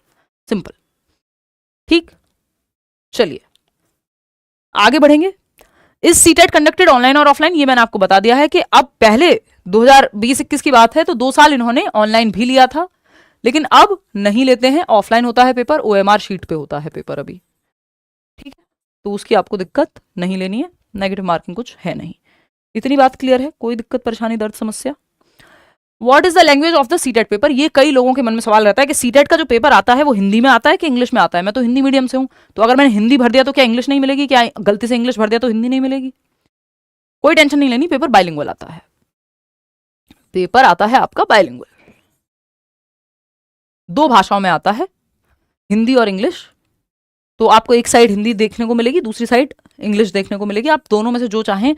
सिंपल, ठीक। चलिए आगे बढ़ेंगे। इस सीटेट कंडक्टेड ऑनलाइन और ऑफलाइन, ये मैंने आपको बता दिया है कि अब पहले 2020-21 की बात है तो 2 साल इन्होंने ऑनलाइन भी लिया था, लेकिन अब नहीं लेते हैं, ऑफलाइन होता है पेपर, ओएमआर शीट पे होता है पेपर अभी। ठीक है, तो उसकी आपको दिक्कत नहीं लेनी है, नेगेटिव मार्किंग कुछ है नहीं। इतनी बात क्लियर है? कोई दिक्कत परेशानी दर्द समस्या? What is the language of the CTET paper, ये कई लोगों के मन में सवाल रहता है कि सीटेट का जो पेपर आता है वो हिंदी में आता है कि इंग्लिश में आता है। मैं तो हिंदी मीडियम से हूं, तो अगर मैंने हिंदी भर दिया तो क्या इंग्लिश नहीं मिलेगी? क्या गलती से इंग्लिश भर दिया तो हिंदी नहीं मिलेगी? कोई टेंशन नहीं लेनी, पेपर बाइलिंगुअल आता है, पेपर आता है आपका बाइलिंगुअल, 2 भाषाओं में आता है, हिंदी और इंग्लिश। तो आपको एक साइड हिंदी देखने को मिलेगी, दूसरी साइड इंग्लिश देखने को मिलेगी, आप दोनों में से जो चाहें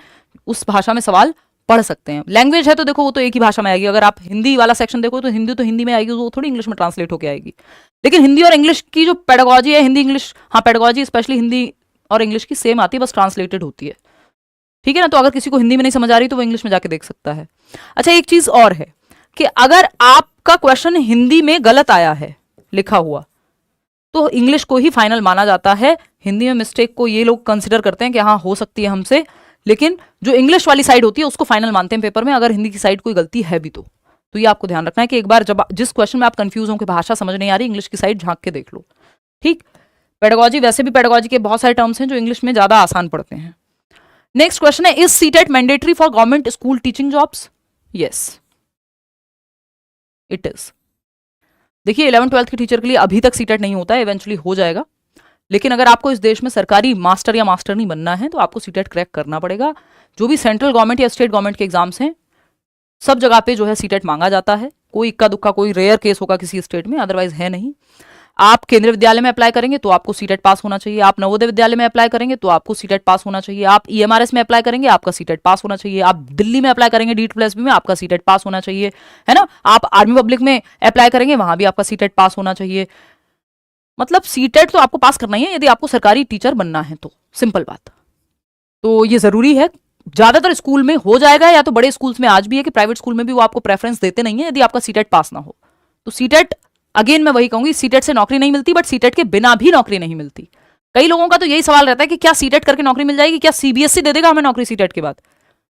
उस भाषा में सवाल पढ़ सकते हैं। लैंग्वेज है तो देखो वो तो एक ही भाषा में आएगी, अगर आप हिंदी वाला सेक्शन देखो तो हिंदी में आएगी, वो थोड़ी इंग्लिश में ट्रांसलेट होकर आएगी। लेकिन हिंदी और इंग्लिश की जो पेडागोजी है, हिंदी इंग्लिश, हाँ पेडागोजी स्पेशली हिंदी और इंग्लिश की सेम आती है, बस ट्रांसलेटेड होती है। ठीक है ना, तो अगर किसी को हिंदी में नहीं समझ आ रही तो वो इंग्लिश में जाके देख सकता है। अच्छा, एक चीज और है कि अगर आपका क्वेश्चन हिंदी में गलत आया है लिखा हुआ, तो इंग्लिश को ही फाइनल माना जाता है। हिंदी में मिस्टेक को ये लोग कंसिडर करते हैं कि हाँ हो सकती है हमसे, लेकिन जो इंग्लिश वाली साइड होती है उसको फाइनल मानते हैं पेपर में, अगर हिंदी की साइड कोई गलती है भी तो ये आपको ध्यान रखना है कि एक बार जब जिस क्वेश्चन में आप कंफ्यूज हो कि भाषा समझ नहीं आ रही, इंग्लिश की साइड झांक के देख लो। ठीक, पेडागोजी, वैसे भी पेडागोजी के बहुत सारे टर्म्स हैं जो इंग्लिश में ज्यादा आसान पड़ते हैं। नेक्स्ट क्वेश्चन है, is CTET mandatory for government school teaching jobs? Yes it is. देखिए 11th-12th के टीचर के लिए अभी तक सीटेट नहीं होता है, इवेंचुअली हो जाएगा, लेकिन अगर आपको इस देश में सरकारी मास्टर या मास्टर नहीं बनना है तो आपको सीटेट क्रैक करना पड़ेगा। जो भी सेंट्रल गवर्नमेंट या स्टेट गवर्नमेंट के एग्जाम्स हैं सब जगह पे जो है सीटेट मांगा जाता है, कोई इक्का दुक्का कोई रेयर केस होगा किसी स्टेट में, अदरवाइज है नहीं। आप केंद्रीय विद्यालय में अप्लाई करेंगे तो आपको सीटेट पास होना चाहिए, आप नवोदय विद्यालय में अप्लाई करेंगे तो आपको सीटेट पास होना चाहिए, आप ईएमआरएस में अप्लाई करेंगे आपका सीटेट पास होना चाहिए, आप दिल्ली में अप्लाई करेंगे DSSB में आपका सीटेट पास होना चाहिए, है ना, आप आर्मी पब्लिक में अप्लाई करेंगे वहां भी आपका सीटेट पास होना चाहिए। मतलब सीटेट तो आपको पास करना ही है यदि आपको सरकारी टीचर बनना है तो, सिंपल बात। तो ये जरूरी है, ज्यादातर स्कूल में हो जाएगा, या तो बड़े स्कूल्स में आज भी है कि प्राइवेट स्कूल में भी वो आपको प्रेफरेंस देते नहीं है यदि आपका सीटेट पास ना हो। तो सीटेट, अगेन मैं वही कहूंगी, सीटेट से नौकरी नहीं मिलती, बट सीटेट के बिना भी नौकरी नहीं मिलती। कई लोगों का तो यही सवाल रहता है कि क्या सीटेट करके नौकरी मिल जाएगी, क्या CBSE दे देगा हमें नौकरी सीटेट के बाद?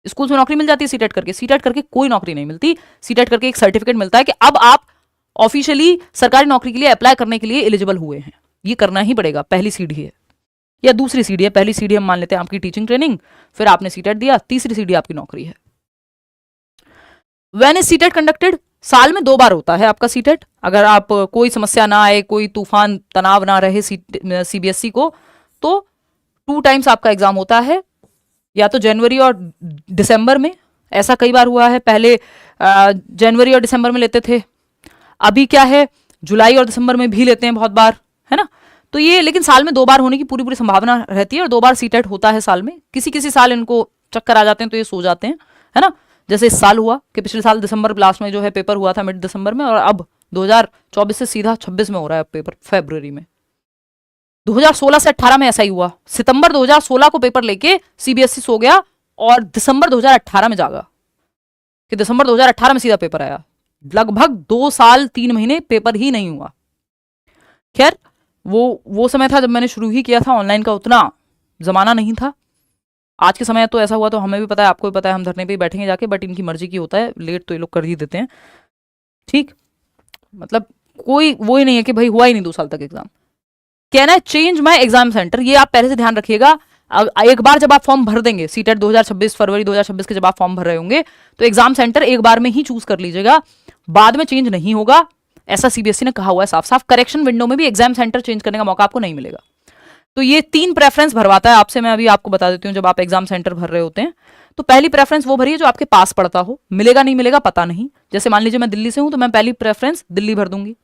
स्कूल में नौकरी मिल जाती है सीटेट करके? सीटेट करके कोई नौकरी नहीं मिलती, सीटेट करके एक सर्टिफिकेट मिलता है कि अब आप ऑफिशियली सरकारी नौकरी के लिए अप्लाई करने के लिए एलिजिबल हुए हैं। ये करना ही पड़ेगा, पहली सीढ़ी है या दूसरी सीढ़ी है। पहली सीढ़ी हम मान लेते हैं आपकी टीचिंग ट्रेनिंग, फिर आपने सीटेट दिया, तीसरी सीढ़ी आपकी नौकरी है। When is CTET conducted? साल में 2 बार होता है आपका सीटेट। अगर आप कोई समस्या ना आए, कोई तूफान तनाव ना रहे CBSE को, तो 2 टाइम्स आपका एग्जाम होता है, या तो जनवरी और दिसंबर में। ऐसा कई बार हुआ है, पहले जनवरी और दिसंबर में लेते थे, अभी क्या है जुलाई और दिसंबर में भी लेते हैं बहुत बार, है ना। तो ये लेकिन साल में 2 बार होने की पूरी पूरी संभावना रहती है, और 2 बार सीटेट होता है साल में। किसी किसी साल इनको चक्कर आ जाते हैं तो ये सो जाते हैं, है ना। जैसे इस साल हुआ कि पिछले साल दिसंबर लास्ट में जो है पेपर हुआ था मिड दिसंबर में, और अब 2024 से सीधा 26 में हो रहा है पेपर, फरवरी में। 2016 से 18 में ऐसा ही हुआ, सितंबर 2016 को पेपर लेके CBSE सो गया और दिसंबर 2018 में जागा कि दिसंबर 2018 में सीधा पेपर आया। लगभग 2 साल 3 महीने पेपर ही नहीं हुआ। खैर वो समय था जब मैंने शुरू ही किया था, ऑनलाइन का उतना जमाना नहीं था। आज के समय तो ऐसा हुआ, तो हमें भी पता है, आपको भी पता है, हम धरने पे ही बैठेंगे जाके, बट इनकी मर्जी की होता है, लेट तो ये लोग कर ही देते हैं। ठीक, मतलब कोई वो ही नहीं है कि भाई हुआ ही नहीं 2 साल तक एग्जाम। कहना है चेंज माई एग्जाम सेंटर, ये आप पहले से ध्यान रखिएगा। एक बार जब आप फॉर्म भर देंगे सीटेट 2026 फरवरी 2026 के जब आप फॉर्म भर रहे होंगे, तो एग्जाम सेंटर एक बार में ही चूज कर लीजिएगा, बाद में चेंज नहीं होगा। ऐसा सीबीएसई ने कहा हुआ है साफ साफ। करेक्शन विंडो में भी एग्जाम सेंटर चेंज करने का मौका आपको नहीं मिलेगा। तो ये 3 प्रेफरेंस भरवाता है आपसे, मैं अभी आपको बता देती हूँ। जब आप एग्जाम सेंटर भर रहे होते हैं तो पहली प्रेफरेंस वो भरिए जो आपके पास पड़ता हो, मिलेगा नहीं मिलेगा पता नहीं। जैसे मान लीजिए मैं दिल्ली से हूं, तो मैं पहली प्रेफरेंस दिल्ली भर दूंगी।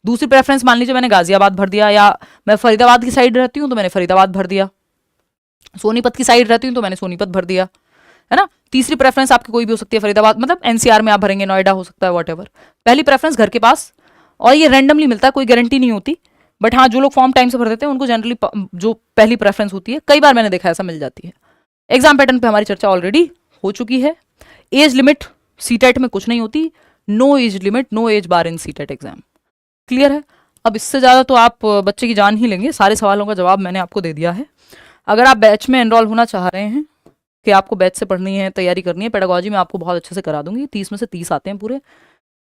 दूसरी प्रेफरेंस मान लीजिए मैंने गाजियाबाद भर दिया, या मैं फरीदाबाद की साइड रहती हूँ तो मैंने फरीदाबाद भर दिया, सोनीपत की साइड रहती हूँ तो मैंने सोनीपत भर दिया, है ना। तीसरी प्रेफरेंस आपकी कोई भी हो सकती है, फरीदाबाद मतलब एनसीआर में आप भरेंगे, नोएडा हो सकता है, वॉटेवर। पहली प्रेफरेंस घर के पास, और ये रैंडमली मिलता है, कोई गारंटी नहीं होती, बट हाँ जो लोग फॉर्म टाइम से भर देते हैं उनको जनरली जो पहली प्रेफरेंस होती है, कई बार मैंने देखा ऐसा मिल जाती है। एग्जाम पैटर्न पे हमारी चर्चा ऑलरेडी हो चुकी है। एज लिमिट सीटेट में कुछ नहीं होती, no age limit, no age bar in CTET exam, clear है। अब इससे ज़्यादा तो आप बच्चे की जान ही लेंगे, सारे सवालों का जवाब मैंने आपको दे दिया है। अगर आप बैच में एनरोल होना चाह रहे हैं कि आपको बैच से पढ़नी है, तैयारी करनी है, पेडागोजी में आपको बहुत अच्छे से करा दूंगी। 30 में से 30 आते हैं पूरे,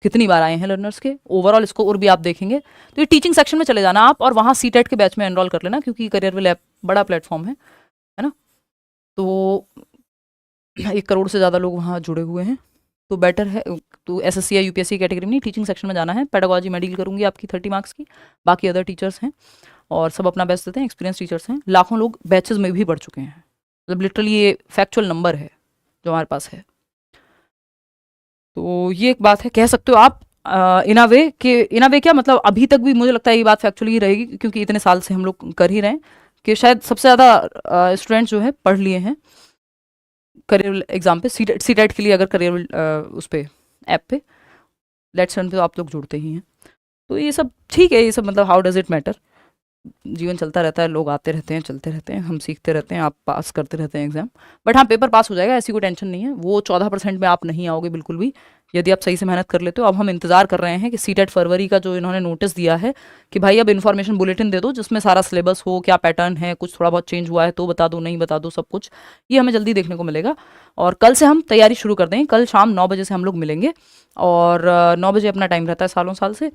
कितनी बार आए हैं लर्नर्स के, ओवरऑल स्कोर भी आप देखेंगे। तो ये टीचिंग सेक्शन में चले जाना आप, और वहाँ सीटेट के बैच में एनरोल कर लेना, क्योंकि करियर विल ऐप बड़ा प्लेटफॉर्म है ना। तो 1 करोड़ से ज़्यादा लोग वहाँ जुड़े हुए हैं, तो बेटर है। तो एसएससी या यूपीएससी कैटेगरी में नहीं, टीचिंग सेक्शन में जाना है। पेडागोजी मैं डील करूंगी आपकी 30 मार्क्स की, बाकी अदर टीचर्स हैं और सब अपना बेस्ट देते हैं, एक्सपीरियंस टीचर्स हैं। लाखों लोग बैचेस में भी बढ़ चुके हैं, मतलब लिटरली ये फैक्चुअल नंबर है जो हमारे पास है। तो ये एक बात है, कह सकते हो आप इन अ वे क्या मतलब, अभी तक भी मुझे लगता है ये बात फैक्चुअली ही रहेगी, क्योंकि इतने साल से हम लोग कर ही रहे हैं कि शायद सबसे ज़्यादा स्टूडेंट्स जो है पढ़ लिए हैं करियर एग्जाम पे, सीटेट के लिए। अगर करियर उस पर ऐप पे लेट्स लर्न पे तो आप लोग जुड़ते ही हैं। तो ये सब ठीक है, ये सब मतलब हाउ डज इट मैटर, जीवन चलता रहता है, लोग आते रहते हैं, चलते रहते हैं, हम सीखते रहते हैं, आप पास करते रहते हैं एग्जाम। बट हाँ, पेपर पास हो जाएगा, ऐसी कोई टेंशन नहीं है। वो 14% में आप नहीं आओगे बिल्कुल भी, यदि आप सही से मेहनत कर लेते हो। अब हम इंतजार कर रहे हैं कि सीटेट फरवरी का जो इन्होंने नोटिस दिया है कि भाई अब इन्फॉर्मेशन बुलेटिन दे दो, जिसमें सारा सिलेबस हो, क्या पैटर्न है, कुछ थोड़ा बहुत चेंज हुआ है तो बता दो, नहीं बता दो, सब कुछ ये हमें जल्दी देखने को मिलेगा। और कल से हम तैयारी शुरू कर देंगे। कल शाम 9 बजे से हम लोग मिलेंगे, और 9 बजे अपना टाइम रहता है सालों साल से।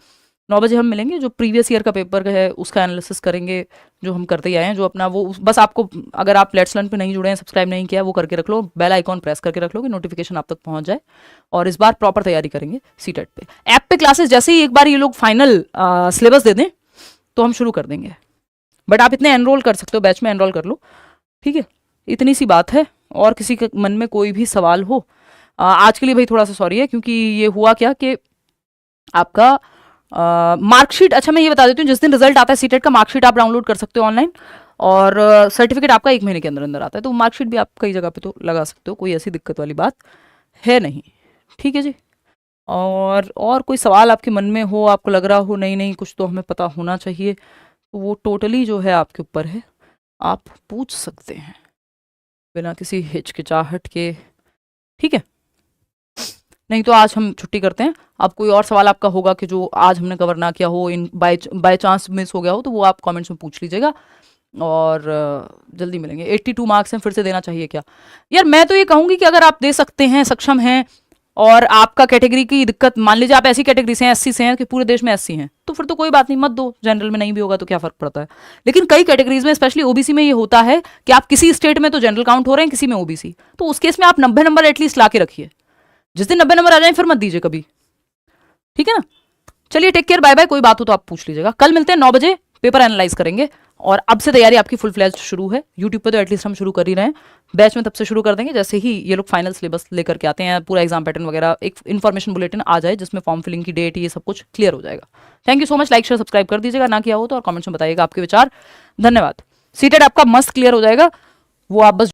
9 बजे हम मिलेंगे, जो प्रीवियस ईयर का पेपर है उसका एनालिसिस करेंगे, जो हम करते ही आए हैं, जो अपना वो बस आपको, अगर आप लेट्स लर्न पे नहीं जुड़े हैं, सब्सक्राइब नहीं किया, वो करके रख लो, बेल आइकॉन प्रेस करके रख लो कि नोटिफिकेशन आप तक पहुंच जाए। और इस बार प्रॉपर तैयारी करेंगे सीटेट पे। ऐप पे क्लासेस जैसे ही एक बार ये लोग फाइनल सिलेबस दे दें तो हम शुरू कर देंगे, बट आप इतने एनरोल कर सकते हो, बैच में एनरोल कर लो, ठीक है। इतनी सी बात है। और किसी के मन में कोई भी सवाल हो, आज के लिए भाई थोड़ा सा सॉरी है, क्योंकि ये हुआ क्या कि आपका मार्कशीट, अच्छा मैं ये बता देती हूँ, जिस दिन रिजल्ट आता है सीटेट का, मार्कशीट आप डाउनलोड कर सकते हो ऑनलाइन, और सर्टिफिकेट आपका 1 महीने के अंदर अंदर आता है। तो मार्कशीट भी आप कई जगह पे तो लगा सकते हो, कोई ऐसी दिक्कत वाली बात है नहीं, ठीक है जी। और कोई सवाल आपके मन में हो, आपको लग रहा हो नहीं नहीं कुछ तो हमें पता होना चाहिए, तो वो टोटली जो है आपके ऊपर है, आप पूछ सकते हैं बिना किसी हिचकिचाहट के, ठीक है। नहीं तो आज हम छुट्टी करते हैं। अब कोई और सवाल आपका होगा कि जो आज हमने कवर ना किया हो, इन बाय चांस मिस हो गया हो, तो वो आप कमेंट्स में पूछ लीजिएगा, और जल्दी मिलेंगे। 82 मार्क्स हैं, फिर से देना चाहिए क्या? यार मैं तो ये कहूँगी कि अगर आप दे सकते हैं, सक्षम हैं, और आपका कैटेगरी की दिक्कत, मान लीजिए आप ऐसी कैटेगरी से हैं, 80 से हैं कि पूरे देश में 80 हैं, तो फिर तो कोई बात नहीं, मत दो। जनरल में नहीं भी होगा तो क्या फर्क पड़ता है। लेकिन कई कैटेगरीज में, स्पेशली ओबीसी में ये होता है कि आप किसी स्टेट में तो जनरल काउंट हो रहे हैं, किसी में ओबीसी, तो उस केस में आप 90 नंबर एटलीस्ट ला के रखिए। जिस दिन 90 नंबर आ जाए फिर मत दीजिए कभी, ठीक है ना। चलिए, टेक केयर, बाय बाय। कोई बात हो तो आप पूछ लीजिएगा। कल मिलते हैं 9 बजे, पेपर एनालाइज करेंगे, और अब से तैयारी आपकी फुल फ्लैज शुरू है। यूट्यूब पे तो एटलीस्ट हम शुरू कर ही रहे हैं, बैच में तब से शुरू कर देंगे जैसे ही ये लोग फाइनल सिलेबस लेकर के आते हैं, पूरा एग्जाम पैटर्न वगैरह, एक इन्फॉर्मेशन बुलेटिन आ जाए जिसमें फॉर्म फिलिंग की डेट, ये सब कुछ क्लियर हो जाएगा। Thank you so much. Like share subscribe कर दीजिएगा, ना किया हो तो, और कमेंट्स में बताइएगा आपके विचार। धन्यवाद। सीटेट आपका मस्त क्लियर हो जाएगा, वो आप बस